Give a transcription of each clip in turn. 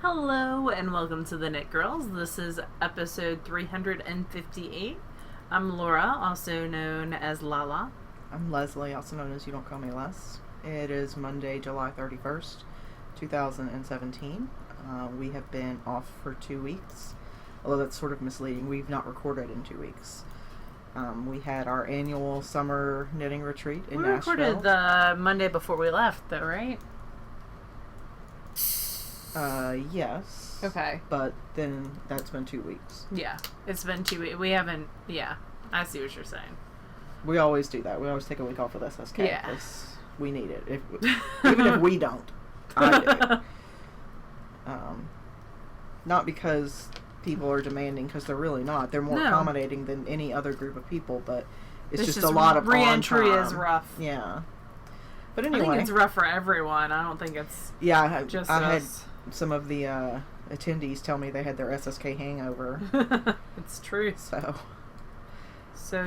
Hello and welcome to the Knit Girls. This is episode 358. I'm Laura, also known as Lala. I'm Leslie, also known as You Don't Call Me Les. It is Monday, July 31st, 2017. We have been off for 2 weeks, although that's sort of misleading. We've not recorded in 2 weeks. We had our annual summer knitting retreat in Nashville. We recorded the Monday before we left, though, right? Yes. Okay. But then that's been 2 weeks. Yeah, it's been 2 weeks. We haven't, I see what you're saying. We always do that. We always take a week off with SSK. Yeah. Because we need it. Even if we don't, I do. Not because people are demanding, because they're really not. They're more accommodating than any other group of people, but it's just a lot of re-entry is rough. Yeah. But anyway. I think it's rough for everyone. I don't think it's just I us. had some of the attendees tell me they had their SSK hangover. It's true. So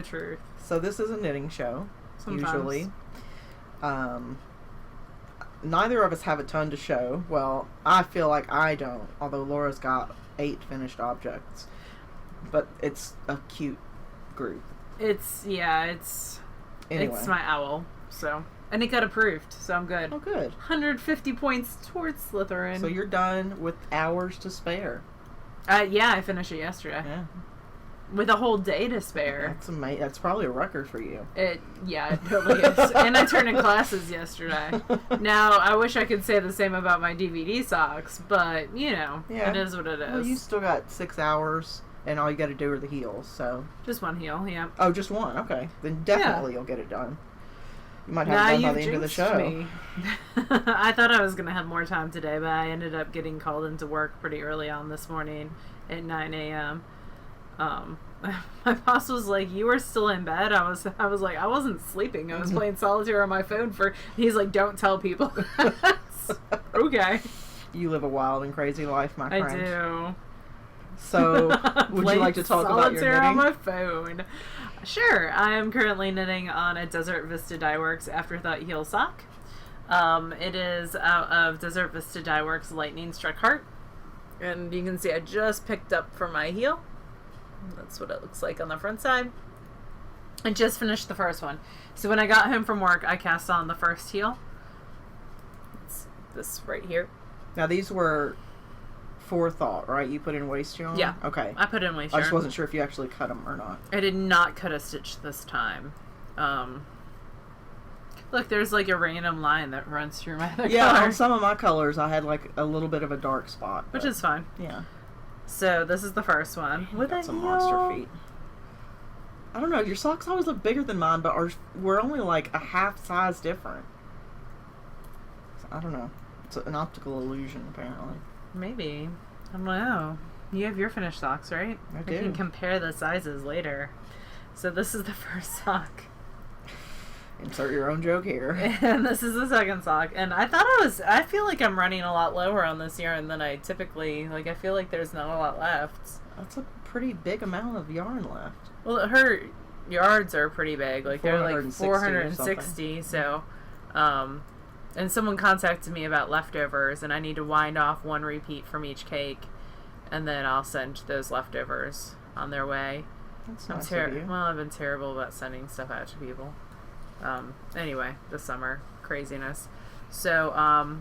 true. So this is a knitting show, Sometimes. usually. Neither of us have a ton to show. Well, I feel like I don't, although Laura's got 8 finished objects. But it's a cute group. It's Anyway. It's my owl, so. And it got approved, so I'm good. Oh, good. 150 points towards Slytherin. So you're done with hours to spare. Yeah, I finished it yesterday. Yeah. With a whole day to spare. That's amazing. That's probably a record for you. It totally is. And I turned in classes yesterday. Now, I wish I could say the same about my DVD socks, but, it is what it is. Well, you still got 6 hours, and all you got to do are the heels, so. Just one heel, yeah. Oh, just one? Okay. Then definitely you'll get it done. You might have it done by the end of the show. Me. I thought I was going to have more time today, but I ended up getting called into work pretty early on this morning at 9 a.m. My boss was like, "You were still in bed?" I was like, "I wasn't sleeping. I was playing solitaire on my phone for..." He's like, "Don't tell people." Okay. You live a wild and crazy life, my friend. I do. So, would you like to talk about your knitting? Solitaire on my phone. Sure. I am currently knitting on a Desert Vista Dye Works Afterthought heel sock. It is out of Desert Vista Dye Works Lightning Struck Heart. And you can see I just picked up for my heel. That's what it looks like on the front side. I just finished the first one. So when I got home from work, I cast on the first heel. It's this right here. Now these were forethought, right? You put in waist yarn? Yeah. Okay. I put in waist yarn. I just wasn't sure if you actually cut them or not. I did not cut a stitch this time. Look, there's like a random line that runs through my other color. On some of my colors I had like a little bit of a dark spot. Which is fine. Yeah. So this is the first one. With some monster feet. I don't know, your socks always look bigger than mine, but we're only like a half size different. So, I don't know. It's an optical illusion, apparently. Maybe. I don't know. You have your finished socks, right? I do. We can compare the sizes later. So this is the first sock. Insert your own joke here. And this is the second sock. And I feel like I'm running a lot lower on this yarn than I typically, I feel like there's not a lot left. That's a pretty big amount of yarn left. Well, her yards are pretty big. They're like 460, so, and someone contacted me about leftovers, and I need to wind off one repeat from each cake, and then I'll send those leftovers on their way. That's nice of you. Well, I've been terrible about sending stuff out to people. Anyway, this summer, craziness. So,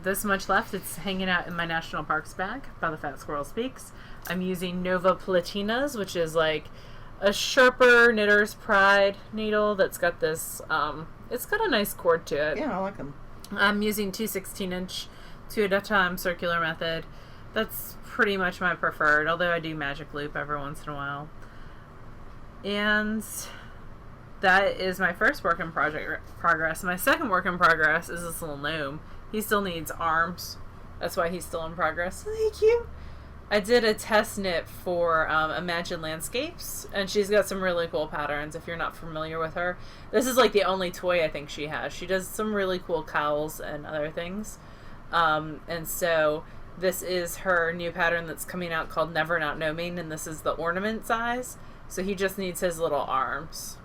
this much left. It's hanging out in my National Parks bag by the Fat Squirrel Speaks. I'm using Nova Platinas, which is like a sharper Knitter's Pride needle that's got this, it's got a nice cord to it. Yeah, I like them. I'm using 2 16-inch, 2 at a time circular method. That's pretty much my preferred, although I do magic loop every once in a while. And that is my first work in progress. My second work in progress is this little gnome. He still needs arms. That's why he's still in progress. Thank you. I did a test knit for Imagine Landscapes, and she's got some really cool patterns if you're not familiar with her. This is like the only toy I think she has. She does some really cool cowls and other things. And so this is her new pattern that's coming out called Never Not Knowing, and this is the ornament size. So he just needs his little arms.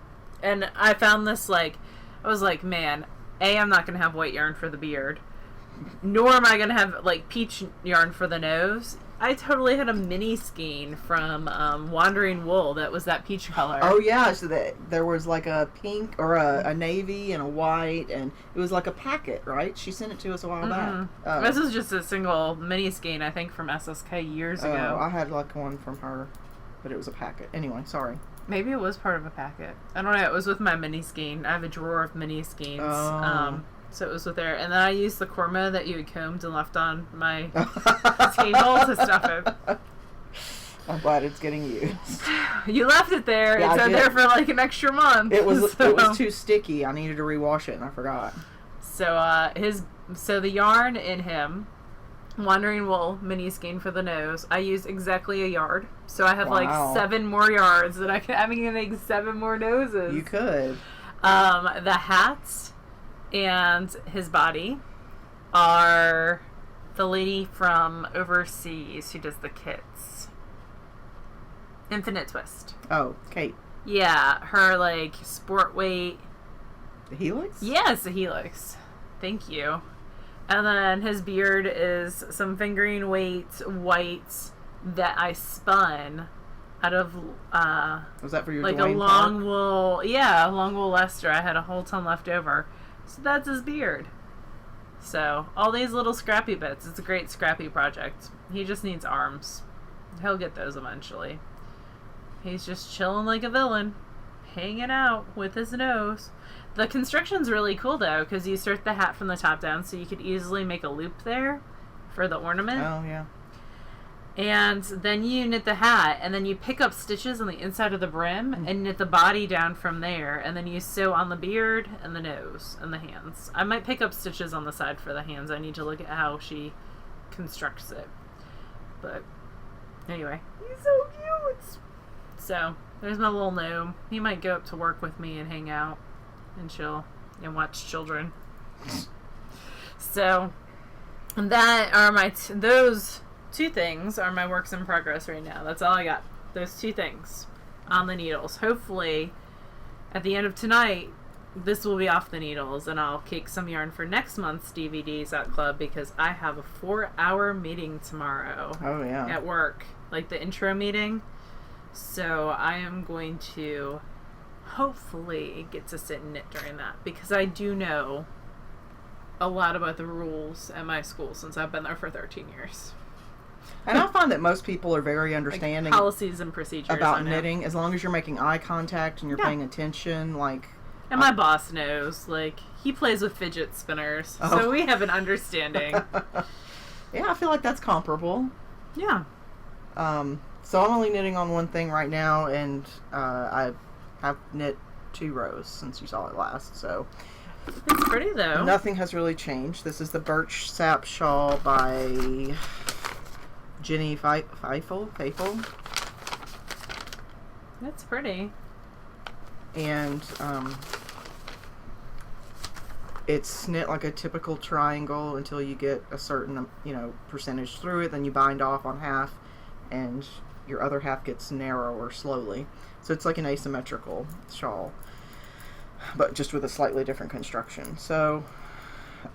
And I found this I was like, man, A, I'm not going to have white yarn for the beard. nor am I going to have, like, peach yarn for the nose. I totally had a mini skein from Wandering Wool that was that peach color. Oh, yeah. So there was like a pink or a navy and a white, and it was like a packet, right? She sent it to us a while back. This is just a single mini skein, I think, from SSK years ago. I had like one from her, but it was a packet. Anyway, sorry. Maybe it was part of a packet. I don't know. It was with my mini skein. I have a drawer of mini skeins. So it was with there. And then I used the Cormo that you had combed and left on my table to stuff it. I'm glad it's getting used. You left it there. Yeah, it's out there for like an extra month. It was too sticky. I needed to rewash it and I forgot. So the yarn in him, Wandering Wool mini skein for the nose, I used exactly a yard. So I have like 7 more yards that I'm going to make 7 more noses. You could. The hats and his body are the lady from overseas who does the kits. Infinite Twist. Oh, Kate. Yeah, her like sport weight. The Helix? Yes, the Helix. Thank you. And then his beard is some fingering weight white that I spun out of was that for your like Dwayne a long Park? wool, yeah, a long wool Leicester. I had a whole ton left over. So that's his beard. So, all these little scrappy bits. It's a great scrappy project. He just needs arms. He'll get those eventually. He's just chilling like a villain. Hanging out with his nose. The construction's really cool though, because you start the hat from the top down, so you could easily make a loop there for the ornament. Oh, yeah. And then you knit the hat, and then you pick up stitches on the inside of the brim and knit the body down from there, and then you sew on the beard and the nose and the hands. I might pick up stitches on the side for the hands. I need to look at how she constructs it. But anyway, he's so cute. So there's my little gnome. He might go up to work with me and hang out and chill and watch children. So that are those 2 things are my works in progress right now. That's all I got. Those 2 things on the needles. Hopefully, at the end of tonight, this will be off the needles, and I'll cake some yarn for next month's DVDs at Club because I have a 4-hour meeting tomorrow. Oh, yeah. At work. Like the intro meeting. So I am going to hopefully get to sit and knit during that because I do know a lot about the rules at my school since I've been there for 13 years. And I find that most people are very understanding like policies and procedures about knitting as long as you're making eye contact and you're paying attention. Like, and my boss knows. Like, he plays with fidget spinners, so we have an understanding. Yeah, I feel like that's comparable. Yeah. So I'm only knitting on one thing right now, and I have knit 2 rows since you saw it last. So it's pretty though. Nothing has really changed. This is the Birch Sap Shawl by Jenny Feifel. That's pretty. And it's knit like a typical triangle until you get a certain percentage through it. Then you bind off on half, and your other half gets narrower slowly. So it's like an asymmetrical shawl, but just with a slightly different construction. So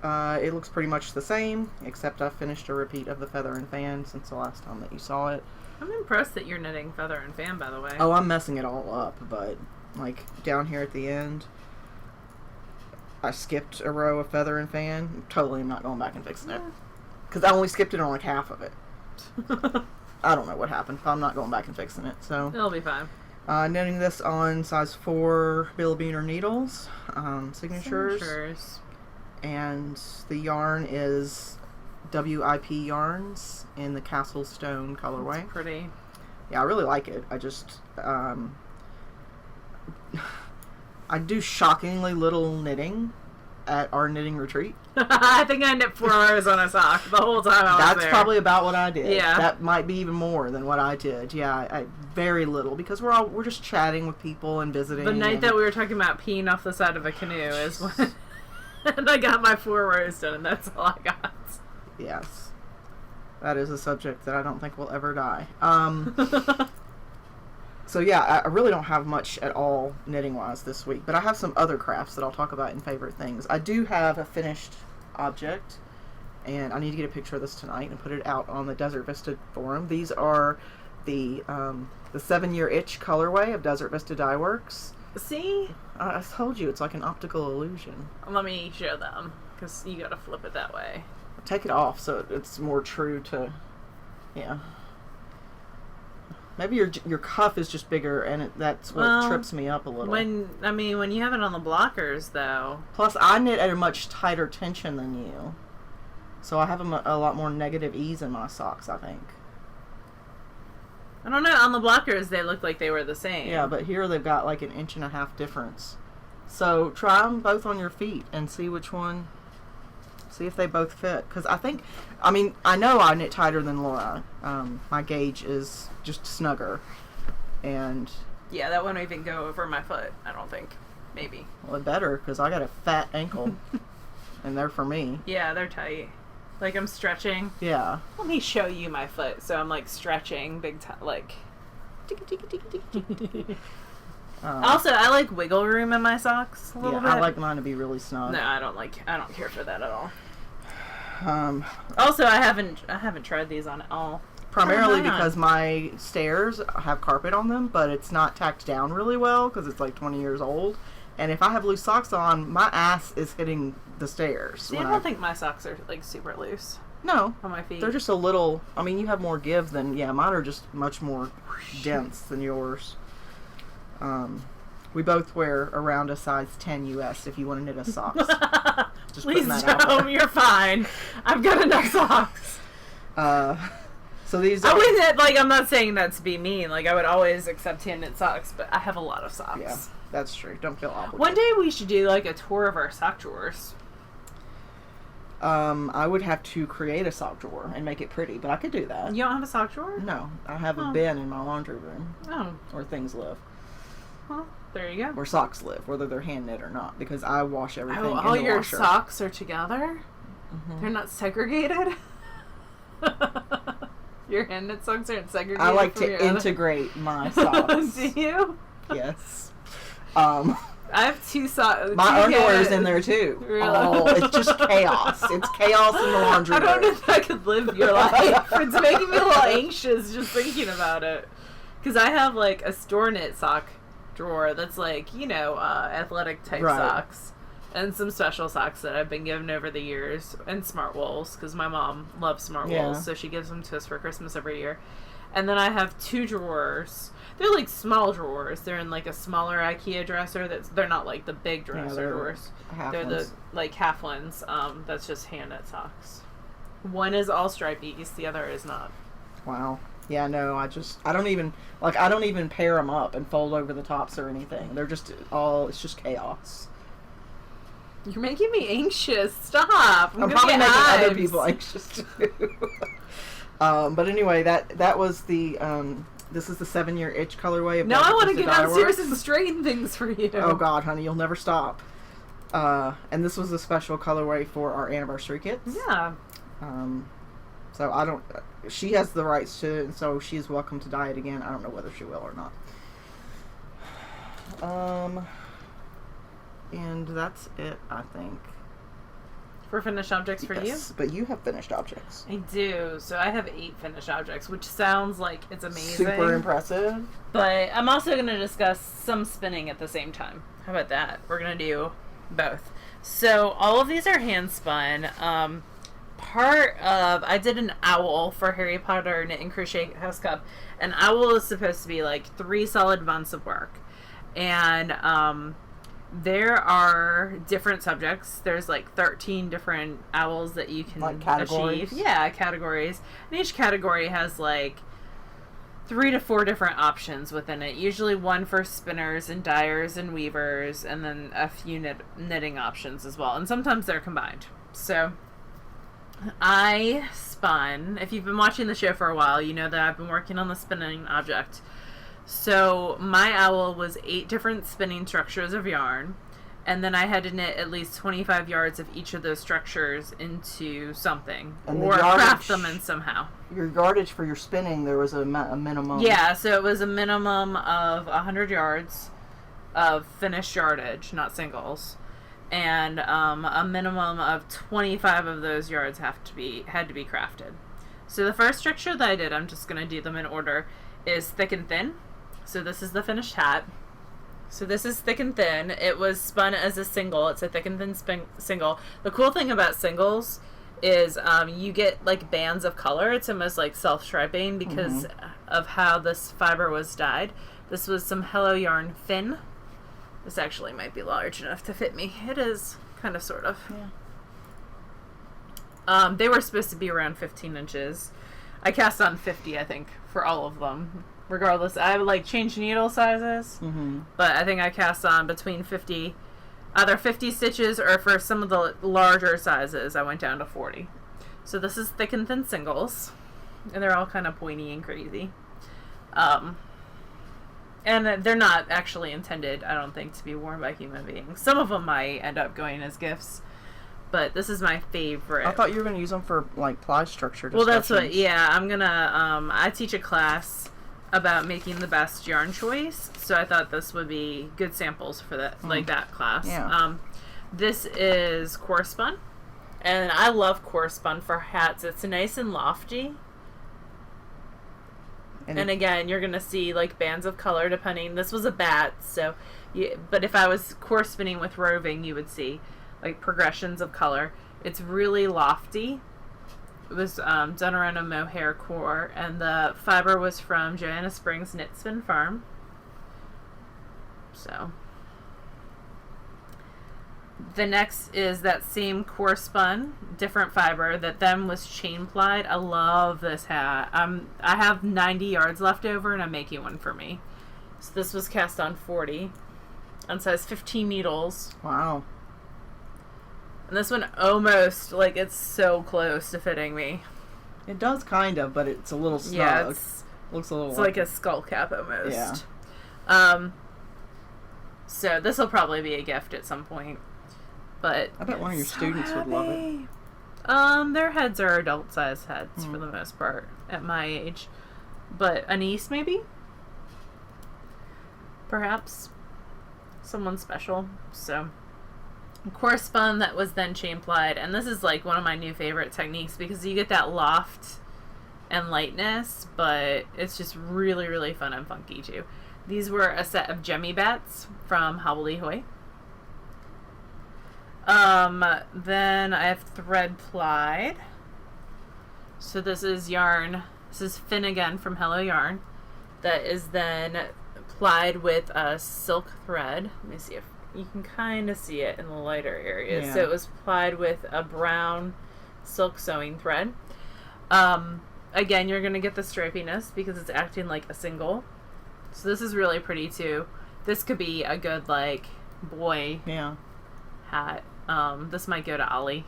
it looks pretty much the same, except I finished a repeat of the Feather and Fan since the last time that you saw it. I'm impressed that you're knitting Feather and Fan, by the way. Oh, I'm messing it all up, but like down here at the end, I skipped a row of Feather and Fan. Totally am not going back and fixing it. Because I only skipped it on like half of it. I don't know what happened, but I'm not going back and fixing it. So it'll be fine. Knitting this on size 4 Billabiner needles, signatures. And the yarn is WIP yarns in the Castle Stone colorway. That's pretty. Yeah, I really like it. I just I do shockingly little knitting at our knitting retreat. I think I knit 4 rows on a sock the whole time I was there. That's probably about what I did. Yeah. That might be even more than what I did. Yeah, I very little because we're just chatting with people and visiting. The night that we were talking about peeing off the side of a canoe is when and I got my 4 rows done, and that's all I got. Yes. That is a subject that I don't think will ever die. So yeah, I really don't have much at all knitting-wise this week, but I have some other crafts that I'll talk about in favorite things. I do have a finished object, and I need to get a picture of this tonight and put it out on the Desert Vista forum. These are the 7-year itch colorway of Desert Vista Dye Works. See? I told you, it's like an optical illusion. Let me show them, because you gotta flip it that way. Take it off so it's more true to, yeah. Maybe your cuff is just bigger, and that's what trips me up a little. When you have it on the blockers, though. Plus, I knit at a much tighter tension than you, so I have a lot more negative ease in my socks, I think. I don't know. On the blockers, they look like they were the same. Yeah, but here they've got like an 1.5 inch difference. So try them both on your feet and see which one. See if they both fit. Because I know I knit tighter than Laura. My gauge is just snugger. And yeah, that won't even go over my foot, I don't think. Maybe. Well, it better, because I got a fat ankle. And they're for me. Yeah, they're tight. Like, I'm stretching. Yeah. Let me show you my foot. So I'm, like, stretching big time. Like. Also, I like wiggle room in my socks a little bit. I like mine to be really snug. No, I don't care for that at all. Also, I haven't tried these on at all. Primarily because my stairs have carpet on them, but it's not tacked down really well because it's like 20 years old. And if I have loose socks on, my ass is hitting the stairs. See, I don't think my socks are like super loose. No. On my feet. They're just a little, you have more give than, mine are just much more dense than yours. We both wear around a size 10 US if you want to knit us socks. Just please don't. You're fine. I've got enough socks. So these are... I'm not saying that to be mean. Like, I would always accept hand-knit socks, but I have a lot of socks. Yeah, that's true. Don't feel obligated. One day we should do, like, a tour of our sock drawers. I would have to create a sock drawer and make it pretty, but I could do that. You don't have a sock drawer? No. I have a bin in my laundry room. Oh. Where things live. Well, there you go. Where socks live, whether they're hand-knit or not, because I wash everything in the washer. All your socks are together? Mm-hmm. They're not segregated? Your hand-knit socks aren't segregated? I like to integrate my socks. Do you? Yes. I have two socks. My underwear is in there too. Really? Oh, it's just chaos. It's chaos in the laundry room. I don't know if I could live your life. It's making me a little anxious just thinking about it. Because I have like a store knit sock drawer that's like, athletic type socks. And some special socks that I've been given over the years. And smart wools, because my mom loves smart wools. So she gives them to us for Christmas every year. And then I have two drawers. They're like small drawers. They're in like a smaller IKEA dresser. They're not like the big dresser drawers. They're the like half ones. That's just hand knit socks. One is all stripies, the other is not. Wow. Yeah, no, I don't even pair them up and fold over the tops or anything. They're just it's just chaos. You're making me anxious. Stop. I'm probably making other people anxious too. But anyway, that was the this is the 7-year itch colorway of... Now I want to get downstairs and straighten things for you. Oh God, honey, you'll never stop. And this was a special colorway for our anniversary kits. Yeah. So I don't... She has the rights to it, and so she's welcome to dye it again. I don't know whether she will or not. And that's it, I think. For finished objects for you? But you have finished objects. I do. So I have 8 finished objects, which sounds like it's amazing. Super impressive. But I'm also going to discuss some spinning at the same time. How about that? We're going to do both. So all of these are hand spun. I did an owl for Harry Potter Knit and Crochet House Cup. An owl is supposed to be like 3 solid months of work. And there are different subjects. There's like 13 different owls that you can achieve. Yeah, categories. And each category has like 3 to 4 different options within it. Usually one for spinners and dyers and weavers, and then a few knitting options as well. And sometimes they're combined. So I spun. If you've been watching the show for a while, you know that I've been working on the spinning object. So my owl was 8 different spinning structures of yarn, and then I had to knit at least 25 yards of each of those structures into something, or craft them in somehow. Your yardage for your spinning, there was a minimum. Yeah, so it was a minimum of 100 yards of finished yardage, not singles. and a minimum of 25 of those yards had to be crafted. So the first structure that I did, I'm just going to do them in order, is thick and thin. So this is the Finnish Hat. So this is thick and thin. It was spun as a single. It's a thick and thin single. The cool thing about singles is you get like bands of color. It's almost like self-striping because of how this fiber was dyed. This was some Hello Yarn Finn. This actually might be large enough to fit me. It is, kind of, sort of. Yeah. They were supposed to be around 15 inches. I cast on 50, I think, for all of them. Regardless, I would like change needle sizes, but I think I cast on between 50, either 50 stitches, or for some of the larger sizes, I went down to 40. So this is thick and thin singles, and they're all kind of pointy and crazy. And they're not actually intended, I don't think, to be worn by human beings. Some of them might end up going as gifts, but this is my favorite. I thought you were going to use them for, like, ply structure discussions. Well, that's what, yeah, I'm going to, I teach a class about making the best yarn choice, so I thought this would be good samples for that, like that class. Yeah. This is core spun, and I love core spun for hats. It's nice and lofty. And again, you're gonna see like bands of color depending. This was a bat, so but if I was core spinning with roving, you would see like progressions of color. It's really lofty. It was done around a mohair core, and the fiber was from Joanna Springs Knit Spin Farm. So the next is that same core spun, different fiber that then was chain plied. I love this hat. I have 90 yards left over, and I'm making one for me. So this was cast on 40, on size 15 needles. Wow. And this one almost, like, it's so close to fitting me. It does kind of, but it's a little snug. Yeah, looks a little. It's like a skull cap almost. Yeah. So this will probably be a gift at some point. But I bet one of your students would love it. Their heads are adult-sized heads for the most part at my age. But a niece, maybe? Perhaps. Someone special. So, core spun that was then chain plied. And this is like one of my new favorite techniques because you get that loft and lightness, but it's just really, really fun and funky too. These were a set of Jemmy bats from Hobbledehoy. Then I have thread plied. So this is yarn. This is Finn again from Hello Yarn. That is then plied with a silk thread. Let me see if you can kind of see it in the lighter areas. Yeah. So it was plied with a brown silk sewing thread. Again, you're going to get the stripiness because it's acting like a single. So this is really pretty too. This could be a good like boy hat. This might go to Ollie.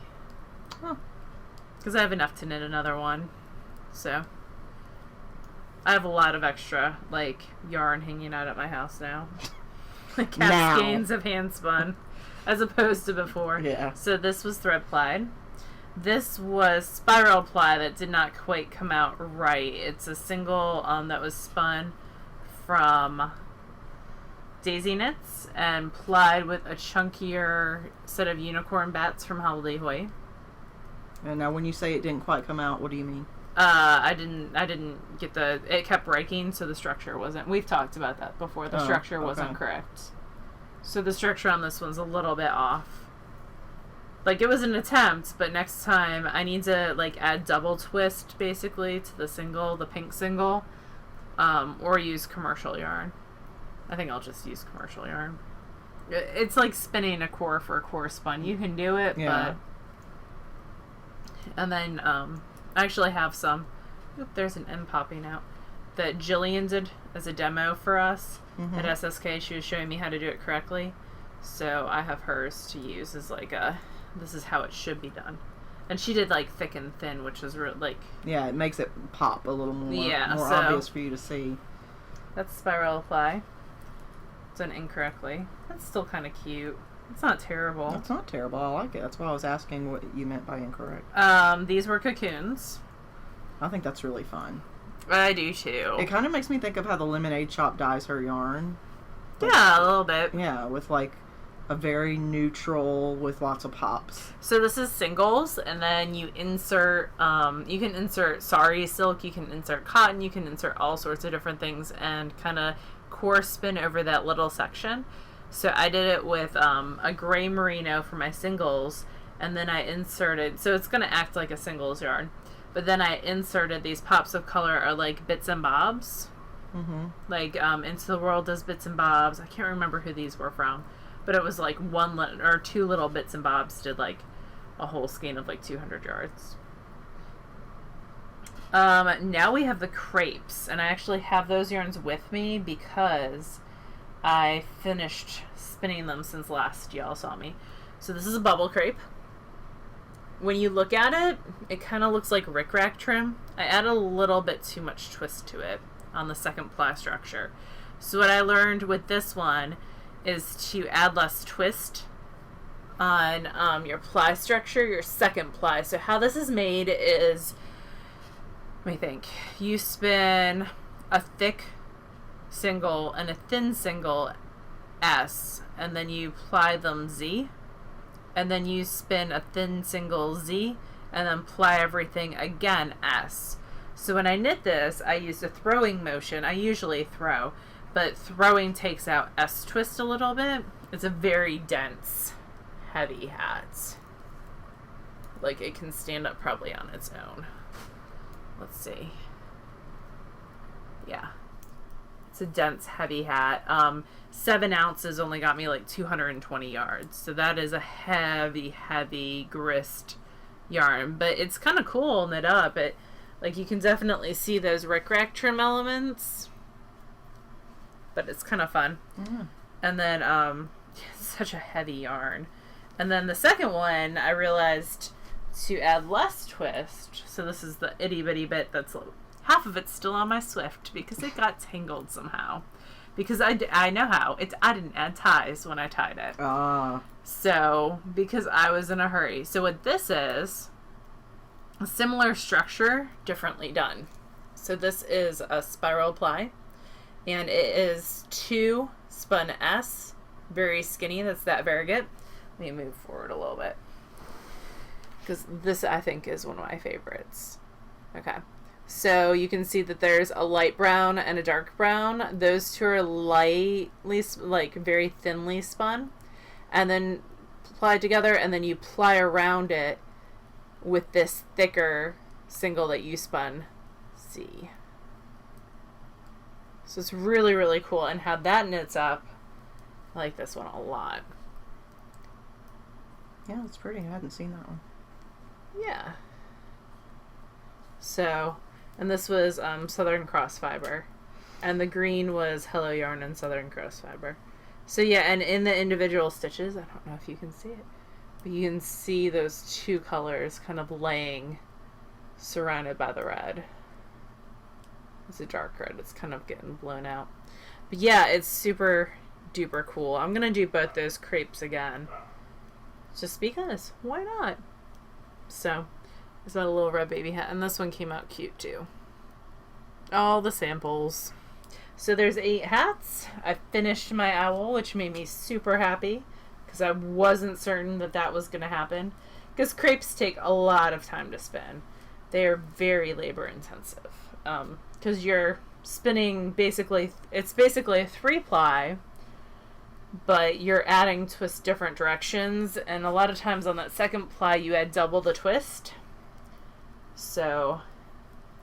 Because I have enough to knit another one. So I have a lot of extra like yarn hanging out at my house now. Like cascades of hand spun as opposed to before. Yeah. So this was thread plied. This was spiral ply that did not quite come out right. It's a single that was spun from Daisy Knits and plied with a chunkier set of unicorn bats from Hobbledehoy. And now when you say it didn't quite come out, what do you mean? I didn't get it kept breaking, so the structure wasn't, we've talked about that before, the structure wasn't correct. So the structure on this one's a little bit off. Like, it was an attempt, but next time I need to, like, add double twist, basically, to the pink single, or use commercial yarn. I think I'll just use commercial yarn. It's like spinning a core for a core spun. You can do it, but... And then, I actually have some... Oop, there's an M popping out. That Jillian did as a demo for us at SSK. She was showing me how to do it correctly. So I have hers to use as like a... This is how it should be done. And she did like thick and thin, which is like... Yeah, it makes it pop a little more, more obvious for you to see. That's spiral apply. Done incorrectly. That's still kind of cute. It's not terrible. That's not terrible. I like it. That's why I was asking what you meant by incorrect. These were cocoons. I think that's really fun. I do too. It kind of makes me think of how the Lemonade Shop dyes her yarn. Yeah, a little bit. Yeah, with like a very neutral with lots of pops. So this is singles, and then you insert, you can insert sari silk, you can insert cotton, you can insert all sorts of different things and kind of core spin over that little section. So I did it with a gray merino for my singles, and then I inserted, so it's going to act like a singles yarn, but then I inserted these pops of color are like bits and bobs. Mm-hmm. Like Into the World does bits and bobs. I can't remember who these were from. But it was like or two little bits and bobs did like a whole skein of like 200 yards. Now we have the crepes, and I actually have those yarns with me because I finished spinning them since last y'all saw me. So this is a bubble crepe. When you look at it, it kind of looks like rickrack trim. I added a little bit too much twist to it on the second ply structure. So what I learned with this one is to add less twist on your ply structure, your second ply. So how this is made is, let me think, you spin a thick single and a thin single S, and then you ply them Z, and then you spin a thin single Z, and then ply everything again S. So when I knit this, I used a throwing motion. I usually throw, but throwing takes out S twist a little bit. It's a very dense, heavy hat. Like, it can stand up probably on its own. Let's see. Yeah. It's a dense, heavy hat. 7 ounces only got me like 220 yards. So that is a heavy, heavy grist yarn. But it's kind of cool knit up. Like, you can definitely see those rickrack trim elements. But it's kind of fun. Mm. And then, it's such a heavy yarn. And then the second one, I realized to add less twist. So this is the itty bitty bit that's, half of it's still on my Swift because it got tangled somehow. Because I know how. I didn't add ties when I tied it. So, because I was in a hurry. So what this is, a similar structure, differently done. So this is a spiral ply. And it is 2 spun S, very skinny. That's that variegated. Let me move forward a little bit, because this I think is one of my favorites. Okay, so you can see that there's a light brown and a dark brown. Those two are lightly, like very thinly spun, and then plied together, and then you ply around it with this thicker single that you spun C. So it's really, really cool. And how that knits up, I like this one a lot. Yeah, it's pretty. I hadn't seen that one. Yeah. So, and this was Southern Cross Fiber. And the green was Hello Yarn and Southern Cross Fiber. So yeah, and in the individual stitches, I don't know if you can see it, but you can see those two colors kind of laying surrounded by the red. It's a dark red. It's kind of getting blown out. But yeah, it's super duper cool. I'm going to do both those crepes again. Just because. Why not? So, it's got a little red baby hat. And this one came out cute too. All the samples. So there's 8 hats. I finished my owl, which made me super happy. Because I wasn't certain that that was going to happen. Because crepes take a lot of time to spin. They are very labor intensive. Because you're spinning it's basically a 3-ply, but you're adding twist different directions, and a lot of times on that second ply you add double the twist. So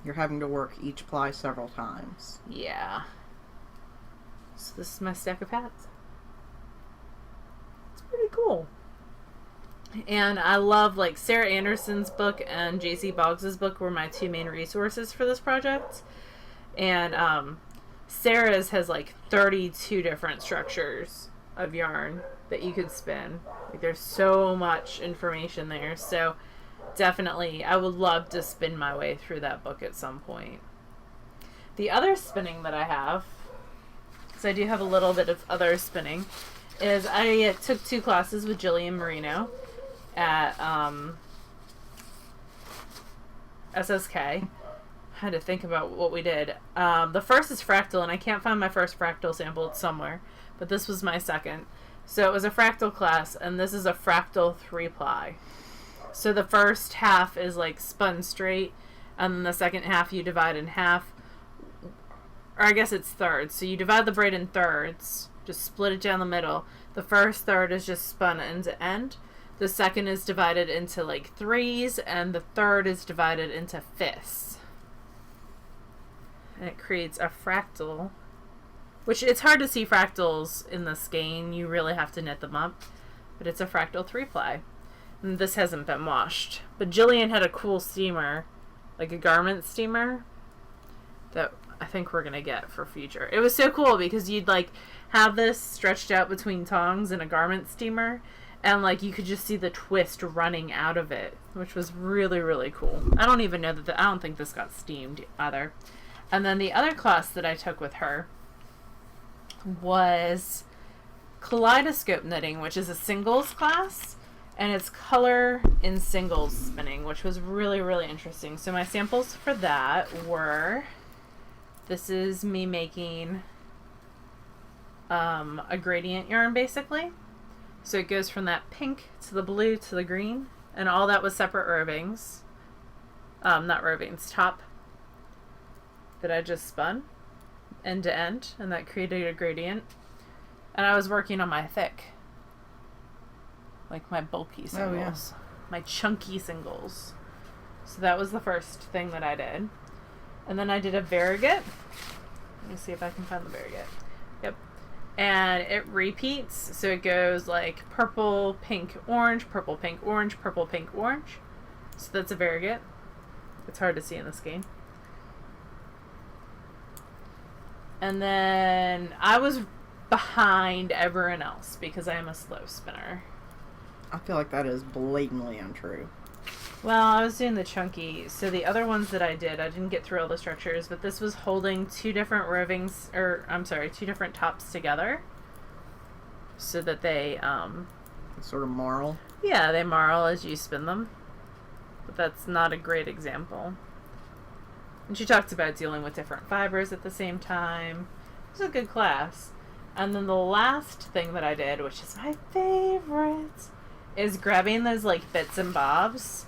you're having to work each ply several times. Yeah. So this is my stack of hats. It's pretty cool. And I love, like, Sarah Anderson's book and JC Boggs's book were my 2 main resources for this project. And Sarah's has like 32 different structures of yarn that you could spin. Like, there's so much information there. So definitely, I would love to spin my way through that book at some point. The other spinning that I have, because I do have a little bit of other spinning, is I took 2 classes with Jillian Marino at SSK. I had to think about what we did. The first is fractal, and I can't find my first fractal sample. It's somewhere, but this was my second. So it was a fractal class, and this is a fractal 3-ply. So the first half is like spun straight, and then the second half you divide in half. Or I guess it's thirds. So you divide the braid in thirds, just split it down the middle. The first third is just spun end to end. The second is divided into like threes, and the third is divided into fifths. And it creates a fractal, which it's hard to see fractals in the skein. You really have to knit them up. But it's a fractal 3-ply. And this hasn't been washed. But Jillian had a cool steamer, like a garment steamer, that I think we're going to get for future. It was so cool because you'd like have this stretched out between tongs in a garment steamer, and like you could just see the twist running out of it, which was really, really cool. I don't even know that I don't think this got steamed either. And then the other class that I took with her was Kaleidoscope Knitting, which is a singles class, and it's color in singles spinning, which was really, really interesting. So my samples for that were, this is me making a gradient yarn basically. So it goes from that pink to the blue to the green, and all that was separate rovings. Not rovings, top that I just spun end to end, and that created a gradient. And I was working on my thick, like my bulky singles, my chunky singles. So that was the first thing that I did. And then I did a variegated. Let me see if I can find the variegated. Yep. And it repeats, so it goes like purple, pink, orange, purple, pink, orange, purple, pink, orange. So that's a variegated. It's hard to see in this game. And then I was behind everyone else because I am a slow spinner. I feel like that is blatantly untrue. Well, I was doing the chunky, so the other ones that I didn't get through all the structures, but this was holding two different rovings, two different tops together, so that they, sort of marl? Yeah, they marl as you spin them, but that's not a great example. And she talks about dealing with different fibers at the same time. It was a good class. And then the last thing that I did, which is my favorite, is grabbing those like bits and bobs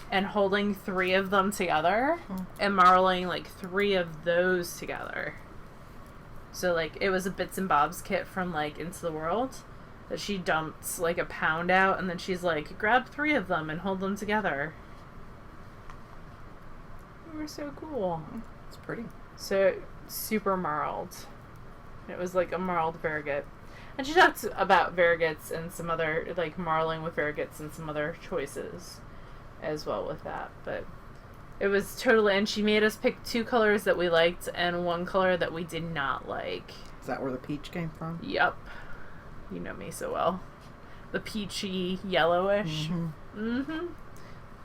and holding 3 of them together and marling like 3 of those together. So like it was a bits and bobs kit from like Into the World that she dumped like a pound out, and then she's like, grab 3 of them and hold them together. They were so cool. It's pretty. So super marled. It was like a marled variegated. And she talked about variegates and some other, like marling with variegates and some other choices as well with that. But it was totally, and she made us pick 2 colors that we liked and 1 color that we did not like. Is that where the peach came from? Yep. You know me so well. The peachy yellowish. Mm-hmm.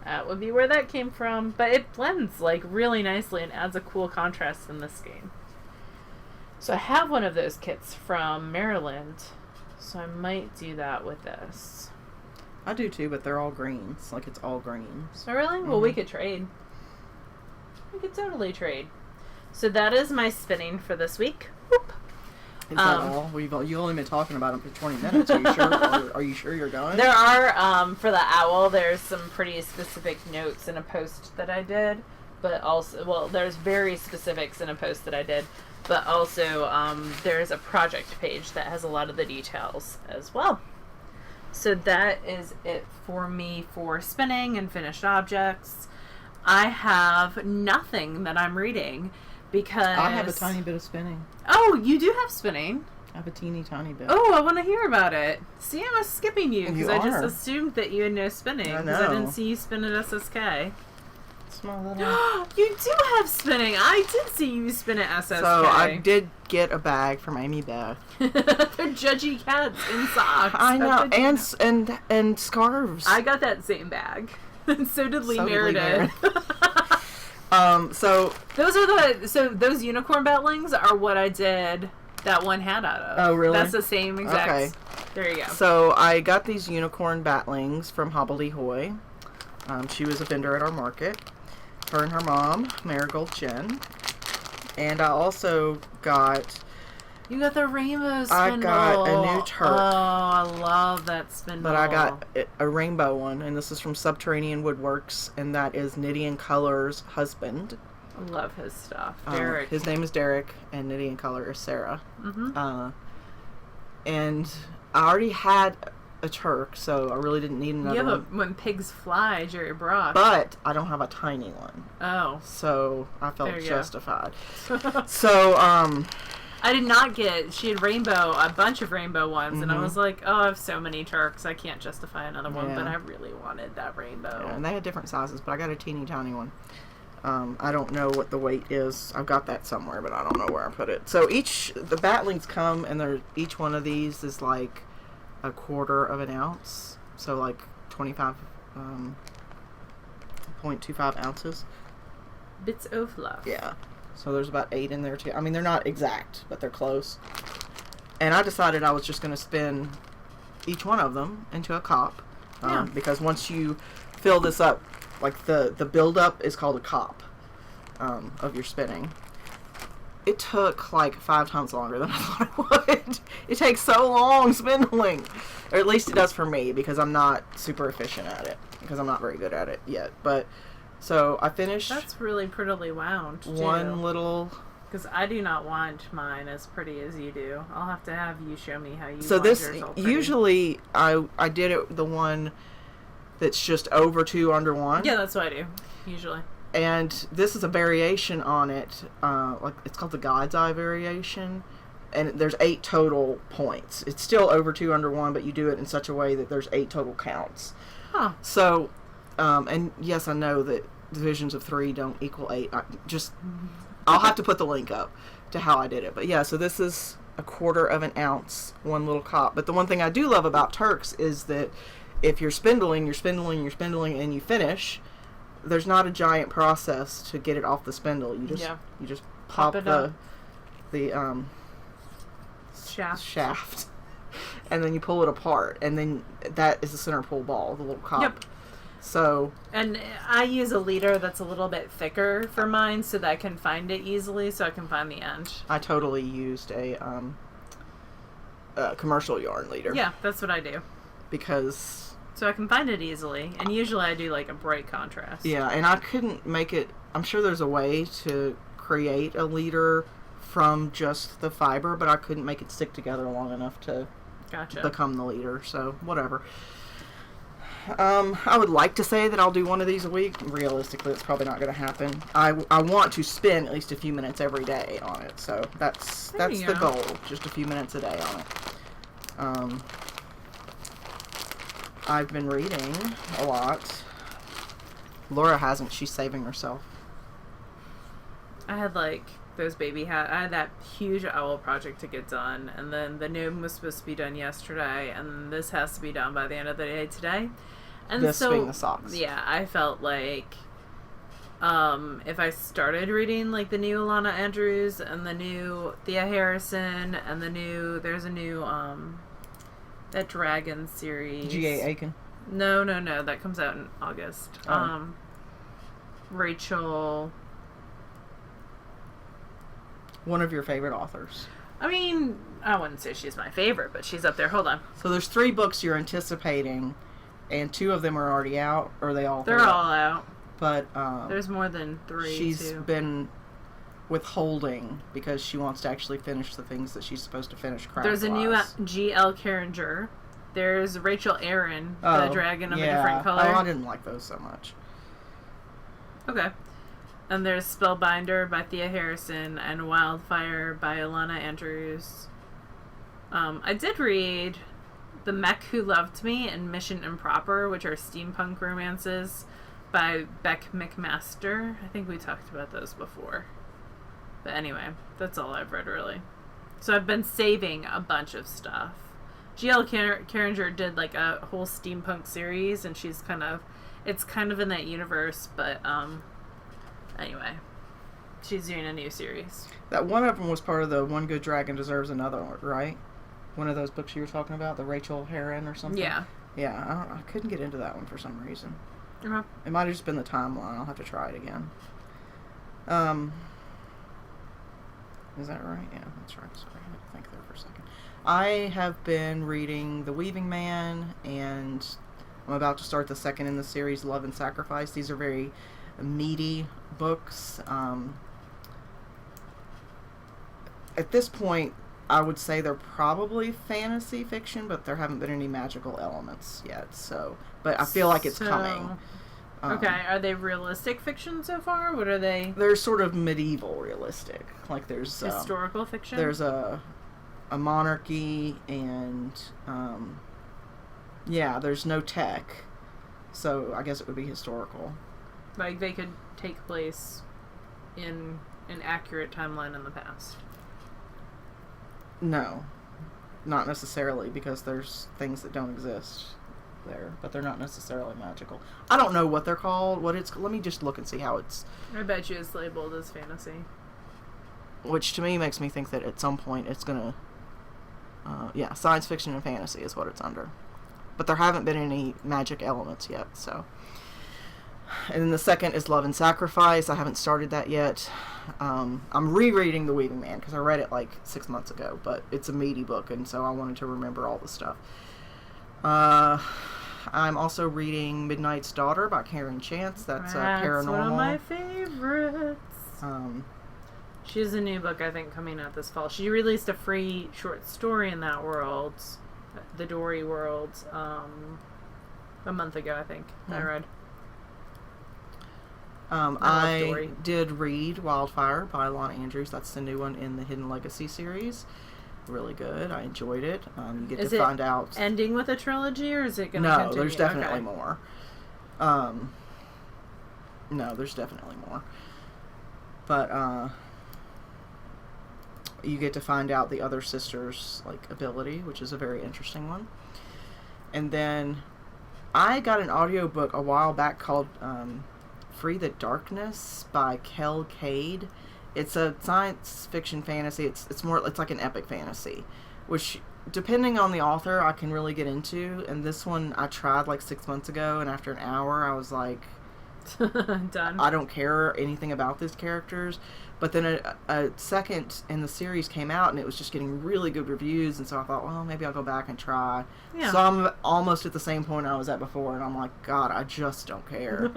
That would be where that came from. But it blends like really nicely and adds a cool contrast in this game. So I have one of those kits from Maryland, so I might do that with this. I do too, but they're all greens. Like it's all greens. Oh really? Well, we could trade. We could totally trade. So that is my spinning for this week. Whoop. Is that all? You've only been talking about them for 20 minutes. Are you sure? Are you sure you're going? There are, for the owl, there's some pretty specific notes in a post that I did. But also, well, there's very specifics in a post that I did. But also, there's a project page that has a lot of the details as well. So that is it for me for spinning and finished objects. I have nothing that I'm reading because... I have a tiny bit of spinning. Oh, you do have spinning? I have a teeny tiny bit. Oh, I want to hear about it. See, I was skipping you because I just are. assumed that you had no spinning. I know. Because I didn't see you spin at SSK. Small little... You do have spinning. I did see you spin at SSK. So I did get a bag from Amy Beth. They're judgy cats in socks. I know, and scarves. I got that same bag. And so did Lee Meredith. So those unicorn battlings are what I did that one hat out of. Oh, really? That's the same exact. Okay. There you go. So I got these unicorn battlings from Hobbledehoy. She was a vendor at our market. Her and her mom, Marigold Jen. And I also got You got the rainbow spindle. I got a new Turk. Oh, I love that spindle. But I got a rainbow one, and this is from Subterranean Woodworks, and that is Knitting Color's husband. I love his stuff. Derek. His name is Derek, and Knitting Color is Sarah. Mm-hmm. And I already had a Turk, so I really didn't need another one. When pigs fly, Jerry Brock. But I don't have a tiny one. Oh. So I felt justified. So, I did not get, she had a bunch of rainbow ones, and I was like, oh, I have so many Turks, I can't justify another one, but I really wanted that rainbow. Yeah, and they had different sizes, but I got a teeny tiny one. I don't know what the weight is. I've got that somewhere, but I don't know where I put it. So the batlings come, and each one of these is like a 1/4 of an ounce. So like 25.25 ounces. Bits of fluff. Yeah. So there's about 8 in there too. I mean, they're not exact, but they're close. And I decided I was just going to spin each one of them into a cop. Because once you fill this up, like the build-up is called a cop of your spinning. It took like 5 times longer than I thought it would. It takes so long spindling. Or at least it does for me, because I'm not super efficient at it. Because I'm not very good at it yet. But... So I finished. That's really prettily wound, too. One little. Because I do not want mine as pretty as you do. I'll have to have you show me how you. So this usually I did it the one that's just over 2 under 1. Yeah, that's what I do usually. And this is a variation on it. Like it's called the God's Eye variation, and there's 8 total points. It's still over 2 under 1, but you do it in such a way that there's 8 total counts. Huh. So, and yes, I know that divisions of 3 don't equal 8. I'll have to put the link up to how I did it. But yeah, so this is a 1/4 of an ounce, one little cop. But the one thing I do love about Turks is that if you're spindling, and you finish, there's not a giant process to get it off the spindle. You just pop the shaft, and then you pull it apart, and then that is the center pull ball, the little cop. Yep. So, and I use a leader that's a little bit thicker for mine so that I can find it easily, so I can find the end. I totally used a commercial yarn leader. Yeah, that's what I do. Because... So I can find it easily, and usually I do like a bright contrast. Yeah, and I couldn't make it... I'm sure there's a way to create a leader from just the fiber, but I couldn't make it stick together long enough to become the leader, so whatever. I would like to say that I'll do one of these a week. Realistically, it's probably not going to happen. I want to spend at least a few minutes every day on it, so that's the goal. Just a few minutes a day on it. I've been reading a lot. Laura hasn't. She's saving herself. I had like those baby hat. I had that huge owl project to get done, and then the gnome was supposed to be done yesterday, and this has to be done by the end of the day today. And this so, being the socks. Yeah, I felt like if I started reading like the new Alana Andrews and the new Thea Harrison and there's a new that Dragon series. G.A. Aiken. No, that comes out in August. Rachel. One of your favorite authors. I mean, I wouldn't say she's my favorite, but she's up there. Hold on. So there's 3 books you're anticipating, and 2 of them are already out, or are they all? They're all out. But there's more than 3. She's been withholding because she wants to actually finish the things that she's supposed to finish. There's a new G.L. Carringer. There's Rachel Aaron, the dragon of a different color. Oh, I didn't like those so much. Okay. And there's Spellbinder by Thea Harrison and Wildfire by Alana Andrews. I did read The Mech Who Loved Me and Mission Improper, which are steampunk romances by Beck McMaster. I think we talked about those before. But anyway, that's all I've read, really. So I've been saving a bunch of stuff. G.L. Carringer did like a whole steampunk series, and it's kind of in that universe, but anyway, she's doing a new series. That one of them was part of the One Good Dragon Deserves Another, right? One of those books you were talking about, the Rachel Herron or something? Yeah. Yeah, I couldn't get into that one for some reason. Uh-huh. It might have just been the timeline. I'll have to try it again. Is that right? Yeah, that's right. Sorry, I had to think there for a second. I have been reading The Weaving Man, and I'm about to start the second in the series, Love and Sacrifice. These are very meaty books. At this point, I would say they're probably fantasy fiction, but there haven't been any magical elements yet. So, but I feel like it's coming. Okay, are they realistic fiction so far? What are they? They're sort of medieval realistic. Like there's historical fiction. There's a monarchy, and yeah, there's no tech, so I guess it would be historical. Like they could take place in an accurate timeline in the past. No, not necessarily, because there's things that don't exist there, but they're not necessarily magical. I don't know what they're called. Let me just look and see how it's. I bet you it's labeled as fantasy. Which to me makes me think that at some point it's gonna, yeah, science fiction and fantasy is what it's under. But there haven't been any magic elements yet, so. And then the second is Love and Sacrifice. I haven't started that yet. I'm rereading The Weaving Man because I read it like 6 months ago, but it's a meaty book, and so I wanted to remember all the stuff. I'm also reading Midnight's Daughter by Karen Chance. That's paranormal. One of my favorites. She has a new book, I think, coming out this fall. She released a free short story in that world, the Dory world, a month ago, I think. I read. I did read Wildfire by Lana Andrews. That's the new one in the Hidden Legacy series. Really good. I enjoyed it. You get to find out. Ending with a trilogy, or is it going to continue? No, there's definitely more. No, there's definitely more. But you get to find out the other sister's ability, which is a very interesting one. And then I got an audiobook a while back called Free the Darkness by Kel Cade. It's a science fiction fantasy. It's like an epic fantasy, which, depending on the author, I can really get into. And this one I tried 6 months ago, and after an hour I was like, done. I don't care anything about these characters. But then a second in the series came out, and it was just getting really good reviews, and so I thought, well, maybe I'll go back and try. Yeah. So I'm almost at the same point I was at before, and I'm like, God, I just don't care.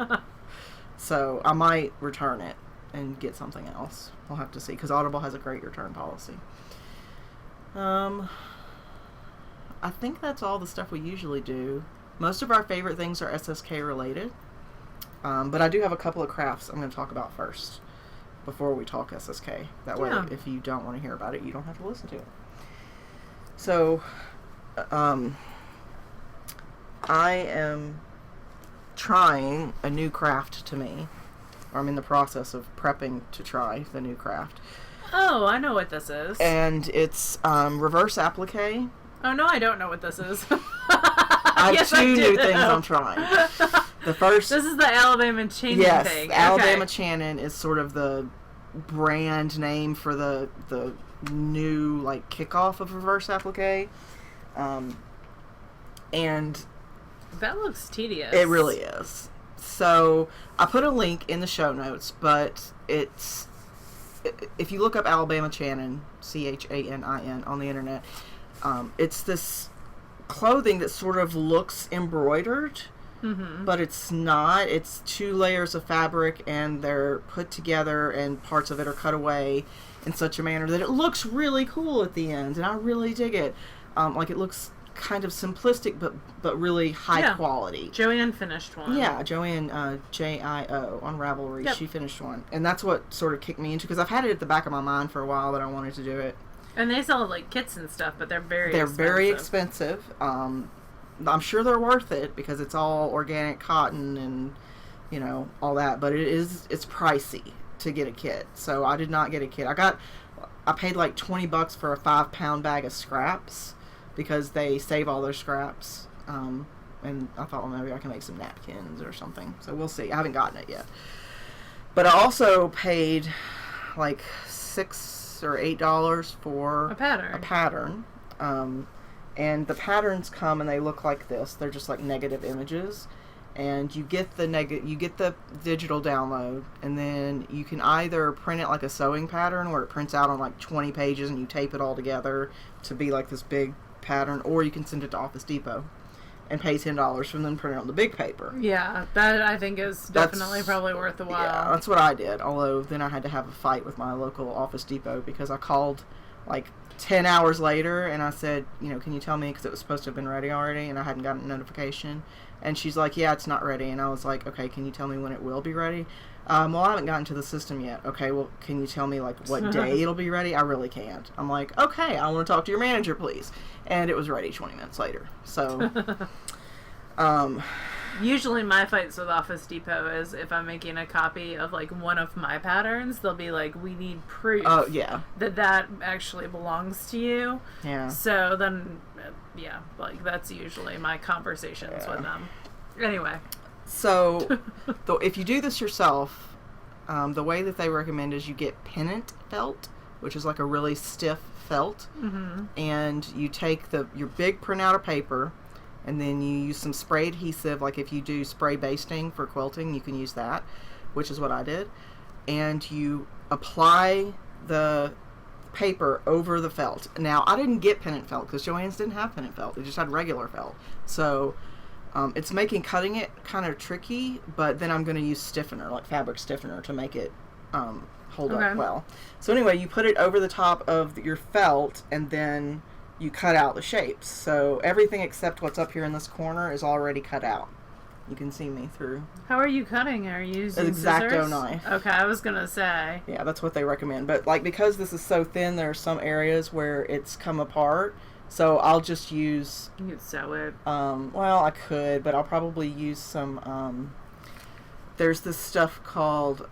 So I might return it and get something else. We'll have to see, because Audible has a great return policy. I think that's all the stuff we usually do. Most of our favorite things are SSK related, but I do have a couple of crafts I'm going to talk about first before we talk SSK. That way, if you don't want to hear about it, you don't have to listen to it. So, I am trying a new craft to me. Or I'm in the process of prepping to try the new craft. Oh, I know what this is. And it's reverse applique. Oh, no, I don't know what this is. I have two new things I'm trying. The first... This is the Alabama Channing thing. Yes, Alabama Channing is sort of the brand name for the new, kickoff of reverse applique. And... That looks tedious. It really is. So, I put a link in the show notes, but it's... If you look up Alabama Channing, Chanin, on the internet, it's this clothing that sort of looks embroidered, but it's not. It's 2 layers of fabric, and they're put together, and parts of it are cut away in such a manner that it looks really cool at the end, and I really dig it. It looks kind of simplistic, but really high quality. Joanne finished one. Yeah, Joanne, J-I-O, on Ravelry. Yep. She finished one. And that's what sort of kicked me into, because I've had it at the back of my mind for a while that I wanted to do it. And they sell kits and stuff, but they're very expensive. I'm sure they're worth it, because it's all organic cotton and, all that. But it's pricey to get a kit. So I did not get a kit. I paid $20 for a 5-pound bag of scraps, because they save all their scraps. And I thought, well, maybe I can make some napkins or something. So we'll see. I haven't gotten it yet. But I also paid $6 or $8 for a pattern. And the patterns come and they look like this. They're just negative images. and you get the digital download, and then you can either print it like a sewing pattern where it prints out on like 20 pages and you tape it all together to be like this big pattern, or you can send it to Office Depot and pay $10 from them, print it on the big paper. Yeah, that I think is definitely probably worth a while. Yeah, that's what I did. Although then I had to have a fight with my local Office Depot because I called like 10 hours later and I said, can you tell me, because it was supposed to have been ready already and I hadn't gotten a notification. And she's like, yeah, it's not ready. And I was like, okay, can you tell me when it will be ready? Well, I haven't gotten to the system yet. Okay, well, can you tell me like what day it'll be ready? I really can't. I'm like, okay, I want to talk to your manager, please. And it was ready 20 minutes later. So, usually my fights with Office Depot is if I'm making a copy of like one of my patterns, they'll be like, we need proof that actually belongs to you. Yeah. So then, like that's usually my conversations with them. Anyway. So, if you do this yourself, the way that they recommend is you get pennant felt, which is like a really stiff felt, and you take your big printout of paper, and then you use some spray adhesive, like if you do spray basting for quilting, you can use that, which is what I did, and you apply the paper over the felt. Now, I didn't get pennant felt because Joann's didn't have pennant felt. It just had regular felt. So, it's making cutting it kind of tricky, but then I'm going to use stiffener, like fabric stiffener, to make it hold up well. So anyway, you put it over the top of your felt, and then you cut out the shapes. So everything except what's up here in this corner is already cut out. You can see me through. How are you cutting? Are you using X-Acto scissors? knife. Okay, I was going to say. Yeah, that's what they recommend. But like because this is so thin, there are some areas where it's come apart. So I'll just use... You could sew it. Well, I could, but I'll probably use some... there's this stuff called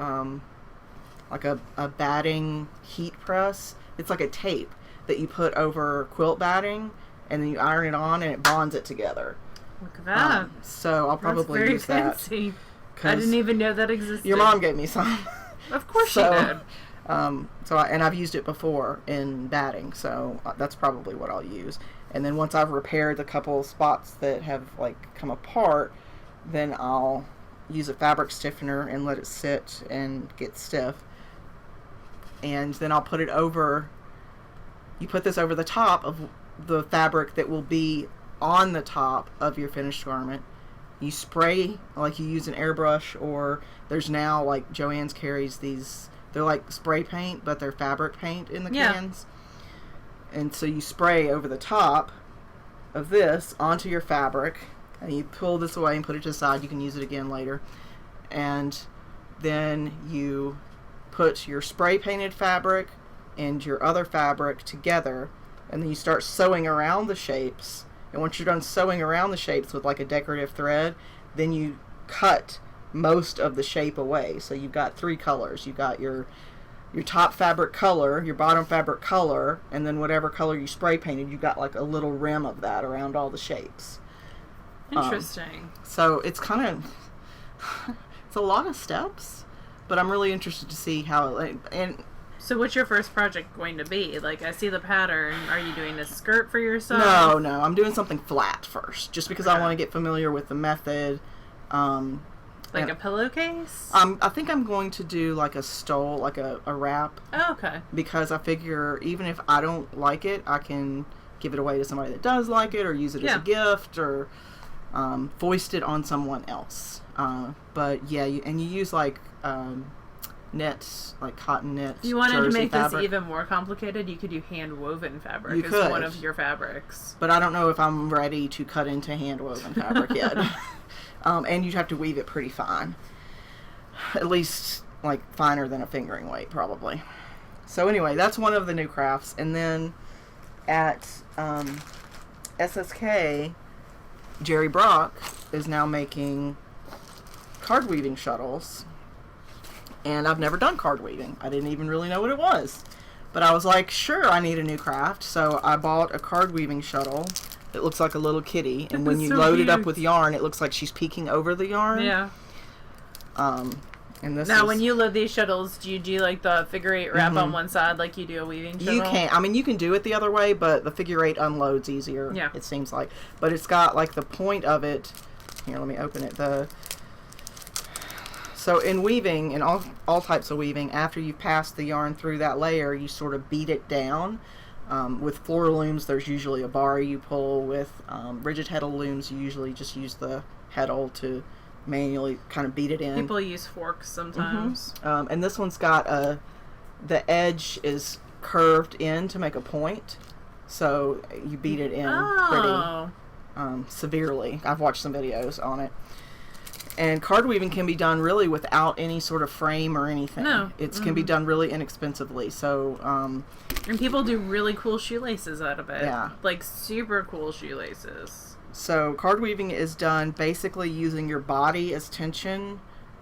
like a batting heat press. It's like a tape that you put over quilt batting, and then you iron it on, and it bonds it together. Look at that. So I'll probably use fancy. that. I didn't even know that existed. Your mom gave me some. Of course she did. And I've used it before in batting, so that's probably what I'll use. And then once I've repaired the couple spots that have like come apart, then I'll use a fabric stiffener and let it sit and get stiff. And then I'll put it over. You put this over the top of the fabric that will be on the top of your finished garment. You spray, like you use an airbrush, or there's now like Joann's carries these. They're like spray paint, but they're fabric paint in the cans. And so you spray over the top of this onto your fabric, and you pull this away and put it to the side. You can use it again later. And then you put your spray painted fabric and your other fabric together, and then you start sewing around the shapes. And once you're done sewing around the shapes with like a decorative thread, then you cut most of the shape away. So you've got three colors. You've got your top fabric color, your bottom fabric color, and then whatever color you spray painted, you've got like a little rim of that around all the shapes. Interesting. So it's kind of it's a lot of steps, but I'm really interested to see how it, and so what's your first project going to be? Like, I see the pattern. Are you doing a skirt for yourself? No, I'm doing something flat first, just because I want to get familiar with the method. Like a pillowcase? I think I'm going to do like a stole, like a wrap. Oh, okay. Because I figure even if I don't like it, I can give it away to somebody that does like it, or use it as a gift, or foist it on someone else. But yeah, you use like knits, like cotton knits. If you wanted to make fabric. this even more complicated, you could do hand woven fabric. You could. One of your fabrics. But I don't know if I'm ready to cut into hand woven fabric yet. And you'd have to weave it pretty fine. At least like finer than a fingering weight, probably. So anyway, that's one of the new crafts. And then at SSK, Jerry Brock is now making card weaving shuttles. And I've never done card weaving. I didn't even really know what it was. But I was like, sure, I need a new craft. So I bought a card weaving shuttle that looks like a little kitty. And when you load it up with yarn, it looks like she's peeking over the yarn. Yeah. And this now, when you load these shuttles, do you do like the figure eight wrap on one side like you do a weaving shuttle? You can. I mean, you can do it the other way, but the figure eight unloads easier, it seems like. But it's got like the point of it Here, let me open it. So in weaving, in all types of weaving, after you pass the yarn through that layer, you sort of beat it down. With floral looms, there's usually a bar you pull. With rigid heddle looms, you usually just use the heddle to manually kind of beat it in. People use forks sometimes. And this one's got the edge is curved in to make a point, so you beat it in pretty severely. I've watched some videos on it. And card weaving can be done really without any sort of frame or anything. No. It can be done really inexpensively. So, and people do really cool shoelaces out of it. Yeah. Like super cool shoelaces. So card weaving is done basically using your body as tension,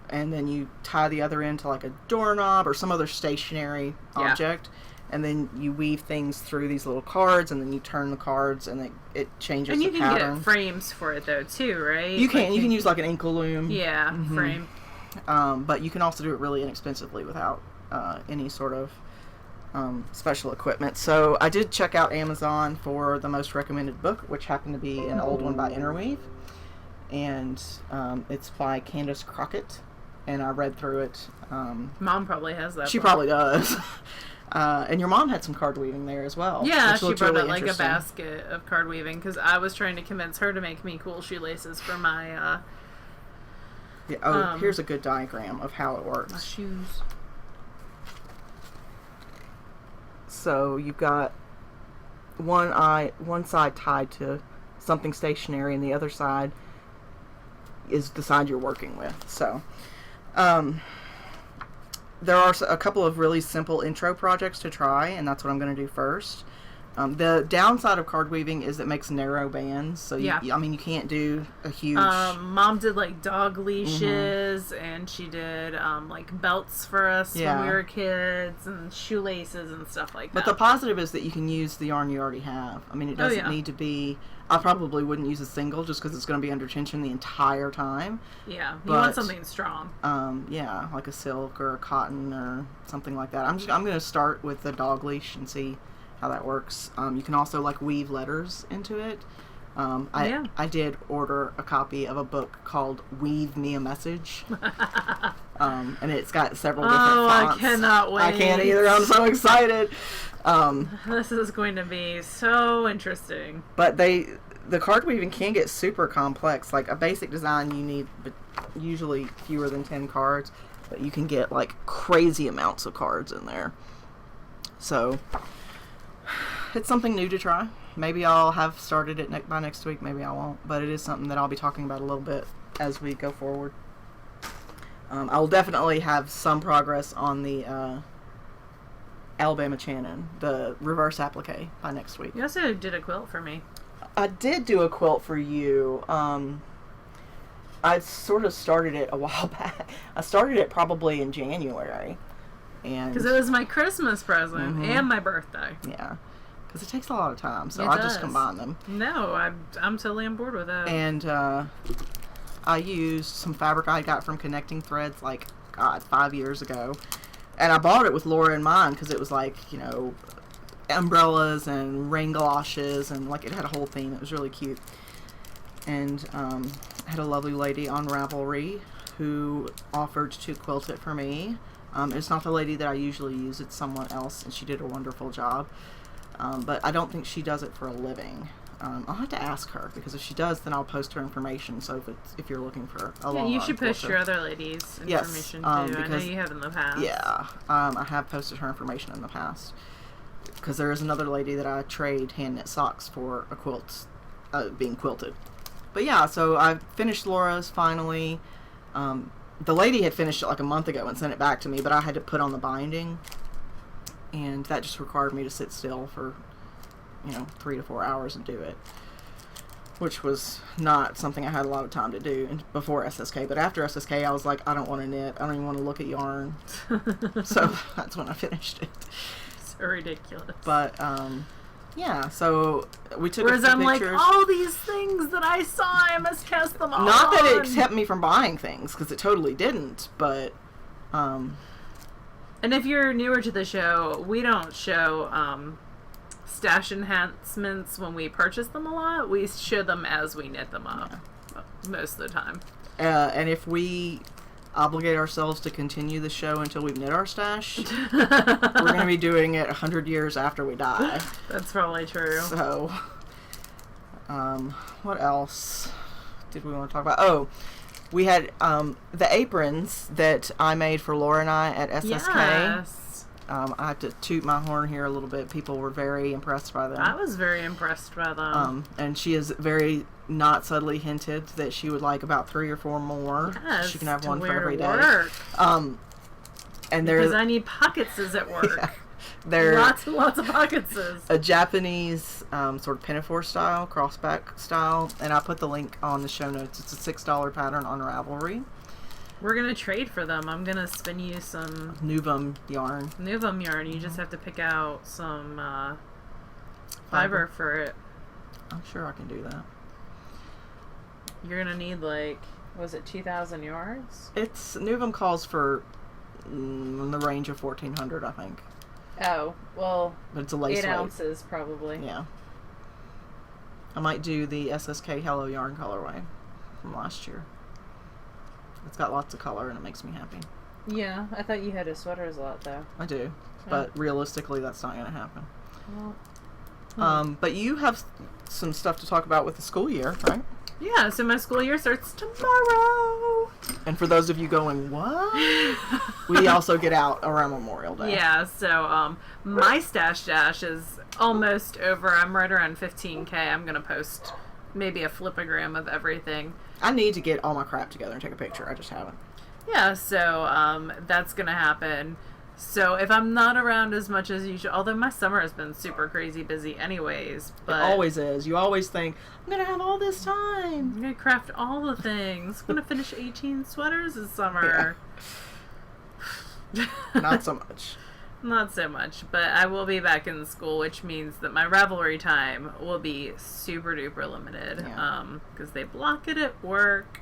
and then you tie the other end to like a doorknob or some other stationary object. And then you weave things through these little cards, and then you turn the cards, and it changes the pattern. And you can get frames for it, though, too, right? You can. You can use, like, an ankle loom. Yeah, frame. But you can also do it really inexpensively without any sort of special equipment. So I did check out Amazon for the most recommended book, which happened to be an old one by Interweave. And it's by Candace Crockett. And I read through it. Mom probably has that She book. probably does. And your mom had some card weaving there as well. Yeah, she brought really out like a basket of card weaving because I was trying to convince her to make me cool shoelaces for my here's a good diagram of how it works. my shoes. So you've got one side tied to something stationary, and the other side is the side you're working with. So there are a couple of really simple intro projects to try, and that's what I'm going to do first. The downside of card weaving is it makes narrow bands, so you can't do a huge... Mom did like dog leashes, and she did like belts for us when we were kids, and shoelaces and stuff like that. But the positive is that you can use the yarn you already have. I mean, it doesn't need to be... I probably wouldn't use a single just because it's going to be under tension the entire time. Yeah, you want something strong. Yeah, like a silk or a cotton or something like that. I'm going to start with the dog leash and see how that works. You can also like weave letters into it. I did order a copy of a book called Weave Me a Message. And it's got several different fonts. I cannot wait. I can't either. I'm so excited. This is going to be so interesting. But the card weaving can get super complex. Like a basic design, you need usually fewer than 10 cards, but you can get like crazy amounts of cards in there. So it's something new to try. Maybe I'll have started it by next week. Maybe I won't. But it is something that I'll be talking about a little bit as we go forward. I will definitely have some progress on the Alabama Channon, the reverse applique, by next week. You also did a quilt for me. I did do a quilt for you. I sort of started it a while back. I started it probably in January. Because it was my Christmas present and my birthday. Yeah. Because it takes a lot of time, so I just combine them. No, I'm totally on board with that. And I used some fabric I got from Connecting Threads, 5 years ago. And I bought it with Laura in mind because it was umbrellas and rain galoshes, and it had a whole theme. It was really cute. And I had a lovely lady on Ravelry who offered to quilt it for me. It's not the lady that I usually use, it's someone else, and she did a wonderful job. But I don't think she does it for a living. I'll have to ask her, because if she does, then I'll post her information. So if you're looking for a long you should post your other lady's information too. I know you have in the past. Yeah, I have posted her information in the past. Because there is another lady that I trade hand knit socks for a quilt being quilted. But yeah, so I finished Laura's finally. The lady had finished it a month ago and sent it back to me, but I had to put on the binding. And that just required me to sit still for 3 to 4 hours and do it, which was not something I had a lot of time to do before SSK. But after SSK, I was like, I don't want to knit. I don't even want to look at yarn. So that's when I finished it. So ridiculous. But yeah, so we took Whereas a few I'm pictures. like, all these things that I saw, I must cast them all. Not that it kept me from buying things, because it totally didn't. But and if you're newer to the show, we don't show stash enhancements when we purchase them a lot. We show them as we knit them up. Yeah. most of the time. And if we obligate ourselves to continue the show until we've knit our stash, we're going to be doing it 100 years after we die. That's probably true. So, what else did we want to talk about? Oh, we had the aprons that I made for Laura and I at SSK. Yes. I have to toot my horn here a little bit. People were very impressed by them. I was very impressed by them. And she has very not subtly hinted that she would like about 3 or 4 more. Yes, she can have one for wear every day. Work. And because I need pocketses at work. Yeah, they're lots and lots of pocketses. A Japanese sort of pinafore style, crossback style, and I put the link on the show notes. It's a $6 pattern on Ravelry. We're going to trade for them. I'm going to spin you some Nuvum yarn. Nuvum yarn. You just have to pick out some fiber for it. I'm sure I can do that. You're going to need, like, was it 2,000 yards? It's Nuvum calls for in the range of 1,400, I think. Oh, well, but it's a lace 8 weight. ounces probably. Yeah. I might do the SSK Hello Yarn colorway from last year. It's got lots of color and it makes me happy. Yeah, I thought you had a sweaters a lot though. I do, but realistically that's not going to happen. Well, but you have some stuff to talk about with the school year, right? Yeah, so my school year starts tomorrow. And for those of you going, what? We also get out around Memorial Day. Yeah, so my stash dash is almost over. I'm right around 15K. I'm going to post maybe a flipogram of everything. I need to get all my crap together and take a picture. I just haven't. Yeah, so that's going to happen. So if I'm not around as much as usual, although my summer has been super crazy busy anyways. But it always is. You always think, I'm going to have all this time. I'm going to craft all the things. I'm going to finish 18 sweaters this summer. Yeah. Not so much. Not so much, but I will be back in school, which means that my Ravelry time will be super duper limited. Yeah. Because they block it at work.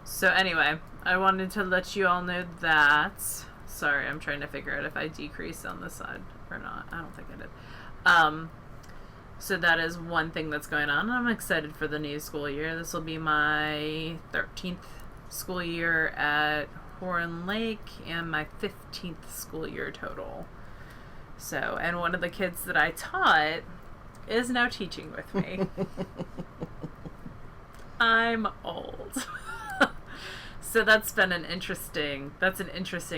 So anyway, I wanted to let you all know that. Sorry, I'm trying to figure out if I decreased on this side or not. I don't think I did. So that is one thing that's going on. I'm excited for the new school year. This will be my 13th school year at Horan Lake and my 15th school year total. So, and one of the kids that I taught is now teaching with me. I'm old. So that's been an interesting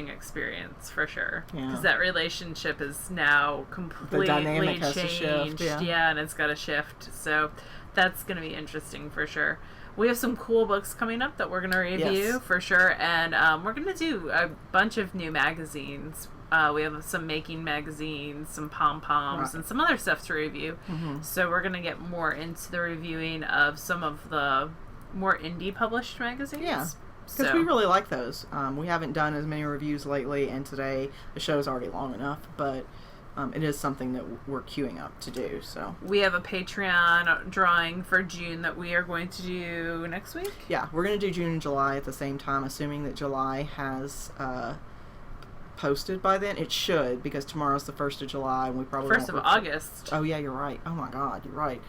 experience for sure. Because that relationship is now completely changed. Yeah, and it's got to shift. So that's going to be interesting for sure. We have some cool books coming up that we're going to review for sure. And we're going to do a bunch of new magazines. We have some making magazines, some pom-poms, and some other stuff to review. So we're going to get more into the reviewing of some of the more indie published magazines. Yeah. Because we really like those. We haven't done as many reviews lately, and today the show is already long enough, but it is something that we're queuing up to do. So we have a Patreon drawing for June that we are going to do next week. Yeah, we're going to do June and July at the same time, assuming that July has posted by then. It should, because tomorrow's the 1st of July, and we probably 1st of August. Oh yeah, you're right. Oh my God, you're right.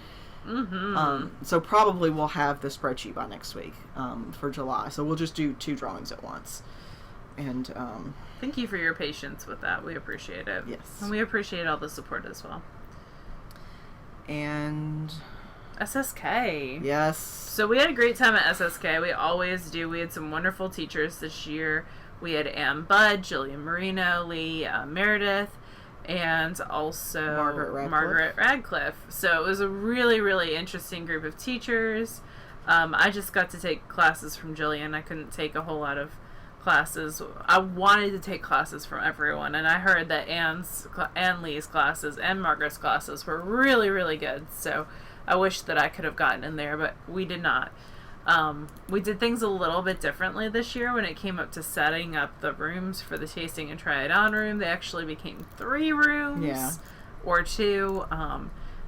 So probably we'll have the spreadsheet by next week for July. So we'll just do 2 drawings at once. And thank you for your patience with that. We appreciate it. Yes. And we appreciate all the support as well. And SSK. Yes. So we had a great time at SSK. We always do. We had some wonderful teachers this year. We had Ann Budd, Jillian Marino, Lee Meredith, and also Margaret Radcliffe. So it was a really, really interesting group of teachers. I just got to take classes from Jillian. I couldn't take a whole lot of classes. I wanted to take classes from everyone, and I heard that Ann Lee's classes and Margaret's classes were really, really good. So I wish that I could have gotten in there, but we did not. We did things a little bit differently this year when it came up to setting up the rooms for the tasting and try it on room. They actually became 3 rooms or 2.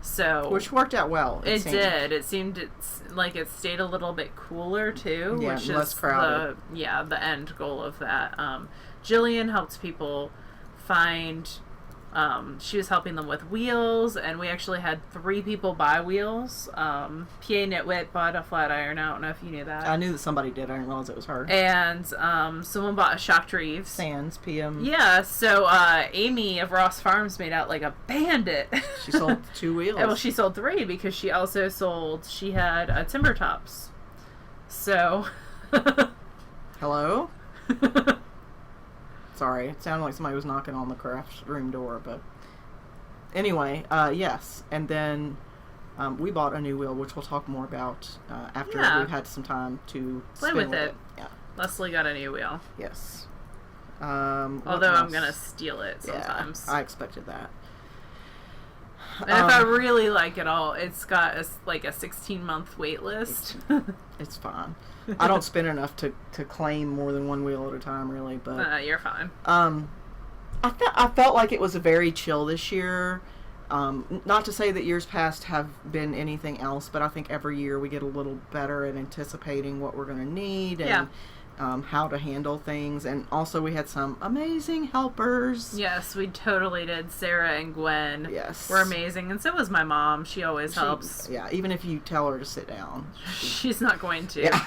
So which worked out well. It did. It seemed like it stayed a little bit cooler too, which less is crowded. the end goal of that. Jillian helped people find She was helping them with wheels, and we actually had 3 people buy wheels. PA Knitwit bought a flat iron. I don't know if you knew that. I knew that somebody did. I didn't realize it was her. And someone bought a shock reeves. Sans PM. Yeah, so Amy of Ross Farms made out like a bandit. She sold 2 wheels. Well, she sold 3 because she also she had timber tops. So. Hello? Sorry, it sounded like somebody was knocking on the craft room door, but anyway, yes. And then we bought a new wheel, which we'll talk more about after we've had some time to play spin with it. Yeah. Leslie got a new wheel. Yes. Although I'm gonna steal it sometimes. Yeah, I expected that. And if I really like it all, it's got a 16-month wait list. It's fine. I don't spin enough to claim more than 1 wheel at a time, really. But you're fine. I felt like it was very chill this year. Not to say that years past have been anything else, but I think every year we get a little better at anticipating what we're going to need and how to handle things. And also we had some amazing helpers. Yes, we totally did. Sarah and Gwen were amazing. And so was my mom. She always helps. Yeah, even if you tell her to sit down. She's not going to. Yeah.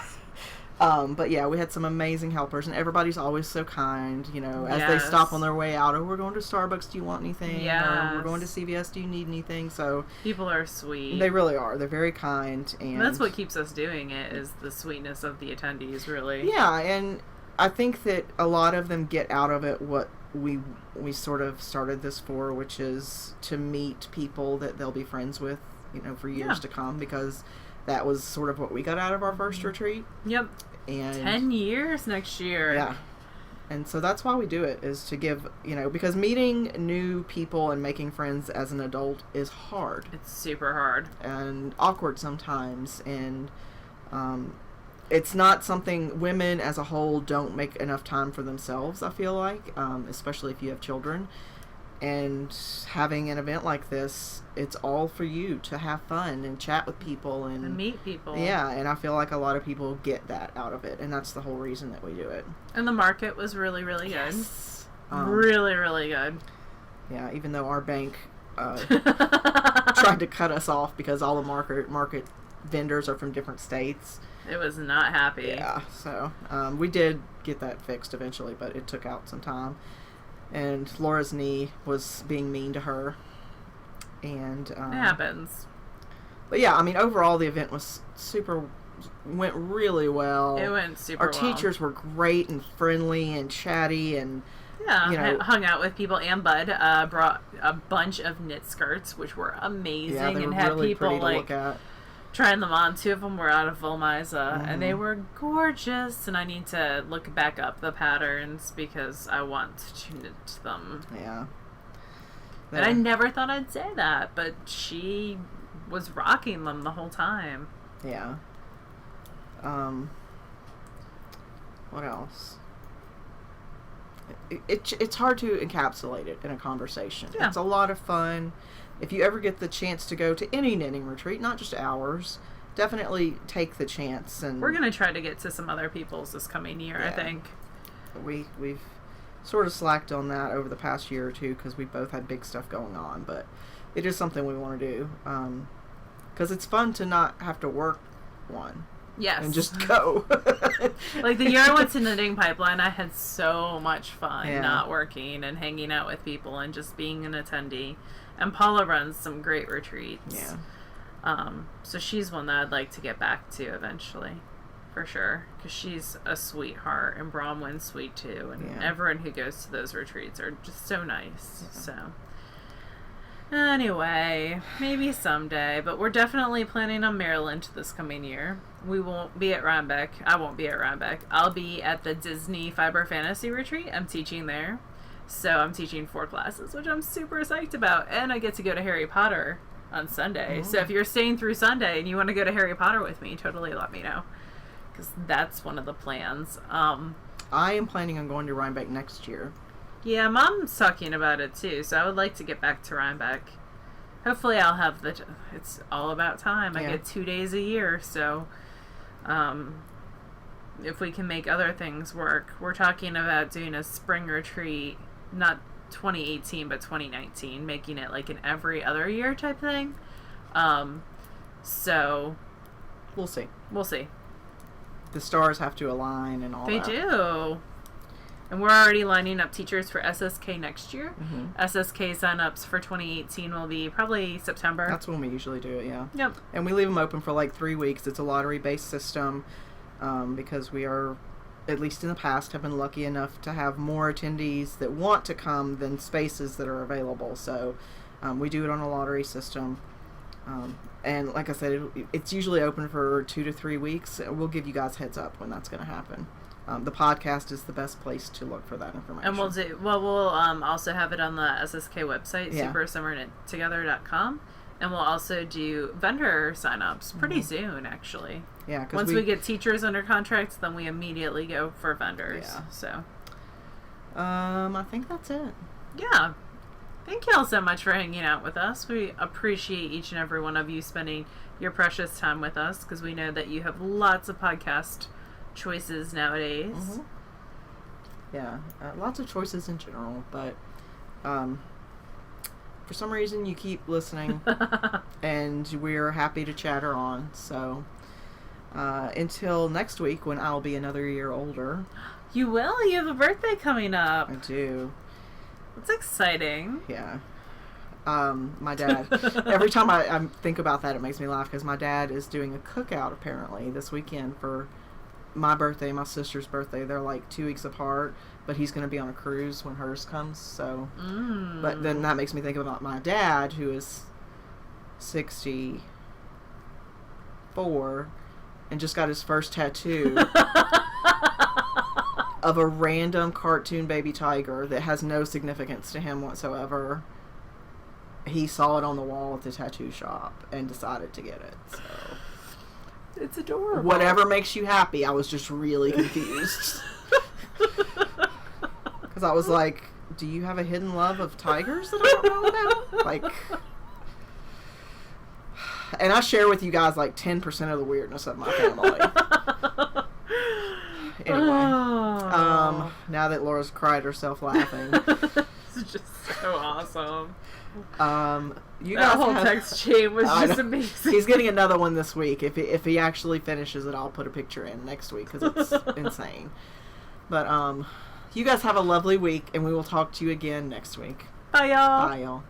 But yeah, we had some amazing helpers, and everybody's always so kind, you know, as they stop on their way out. Oh, we're going to Starbucks, do you want anything? Yeah. Or we're going to CVS, do you need anything? So people are sweet. They really are. They're very kind. And that's what keeps us doing it, is the sweetness of the attendees, really. Yeah, and I think that a lot of them get out of it what we sort of started this for, which is to meet people that they'll be friends with, you know, for years to come, because that was sort of what we got out of our first retreat. Yep. And 10 years next year. Yeah. And so that's why we do it, is to give, you know, because meeting new people and making friends as an adult is hard. It's super hard. And awkward sometimes. And it's not something women as a whole don't make enough time for themselves, I feel like, especially if you have children. And having an event like this, it's all for you to have fun and chat with people and meet people. Yeah, and I feel like a lot of people get that out of it, and that's the whole reason that we do it. And the market was really, really good. Yes. Really, really good. Yeah, even though our bank tried to cut us off because all the market vendors are from different states. It was not happy. Yeah, so we did get that fixed eventually, but it took out some time. And Laura's knee was being mean to her. And it happens. But yeah, I mean, overall the event was went really well. It went super well. Our teachers were great and friendly and chatty, and you know, I hung out with people. And Bud brought a bunch of knit skirts, which were amazing, yeah, they and were had really people pretty to look at. Trying them on. 2 of them were out of Volmisa, and they were gorgeous, and I need to look back up the patterns because I want to knit them. Yeah. And I never thought I'd say that, but she was rocking them the whole time. Yeah. What else? It's hard to encapsulate it in a conversation. Yeah. It's a lot of fun. If you ever get the chance to go to any knitting retreat, not just ours, definitely take the chance. And we're gonna try to get to some other people's this coming year. I think we've sort of slacked on that over the past year or two because we both had big stuff going on, but it is something we want to do because it's fun to not have to work one. Yes. And just go. Like the year I went to Knitting Pipeline, I had so much fun not working and hanging out with people and just being an attendee. And Paula runs some great retreats. Yeah. So she's one that I'd like to get back to eventually, for sure. Because she's a sweetheart, and Bromwyn's sweet too. And everyone who goes to those retreats are just so nice. Yeah. So, anyway, maybe someday. But we're definitely planning on Maryland this coming year. We won't be at Rhinebeck. I won't be at Rhinebeck. I'll be at the Disney Fiber Fantasy Retreat. I'm teaching there. So I'm teaching 4 classes, which I'm super psyched about. And I get to go to Harry Potter on Sunday. So if you're staying through Sunday and you want to go to Harry Potter with me, totally let me know. Because that's one of the plans. I am planning on going to Rhinebeck next year. Yeah, Mom's talking about it too. So I would like to get back to Rhinebeck. Hopefully I'll have it's all about time. I get 2 days a year. So if we can make other things work. We're talking about doing a spring retreat. Not 2018 but 2019, making it like an every other year type thing. So we'll see. We'll see. The stars have to align and all they that. They do. And we're already lining up teachers for SSK next year. SSK sign-ups for 2018 will be probably September. That's when we usually do it, yeah. Yep. And we leave them open for like 3 weeks. It's a lottery-based system because we are, at least in the past, have been lucky enough to have more attendees that want to come than spaces that are available. So we do it on a lottery system. And like I said, it's usually open for 2 to 3 weeks. We'll give you guys heads up when that's going to happen. The podcast is the best place to look for that information. And we'll also have it on the SSK website, supersummerknittogether.com. And we'll also do vendor sign-ups pretty soon, actually. Yeah. Once we get teachers under contracts, then we immediately go for vendors. Yeah. So. I think that's it. Yeah. Thank you all so much for hanging out with us. We appreciate each and every one of you spending your precious time with us, because we know that you have lots of podcast choices nowadays. Yeah, lots of choices in general, but for some reason you keep listening and we're happy to chatter on. So until next week, when I'll be another year older. You will? You have a birthday coming up. I do. It's exciting. Yeah. My dad, every time I think about that, it makes me laugh, because my dad is doing a cookout apparently this weekend for my birthday, my sister's birthday. They're like 2 weeks apart, but he's going to be on a cruise when hers comes. So, but then that makes me think about my dad, who is 64 and just got his first tattoo of a random cartoon baby tiger that has no significance to him whatsoever. He saw it on the wall at the tattoo shop and decided to get it. So it's adorable. Whatever makes you happy. I was just really confused. Because I was like, do you have a hidden love of tigers that I don't know about? Like, and I share with you guys like 10% of the weirdness of my family. Anyway, now that Laura's cried herself laughing. It's just so awesome. You that guys whole text chain was just amazing. He's getting another one this week. If he actually finishes it, I'll put a picture in next week, because it's insane. But you guys have a lovely week, and we will talk to you again next week. Bye, y'all. Bye, y'all.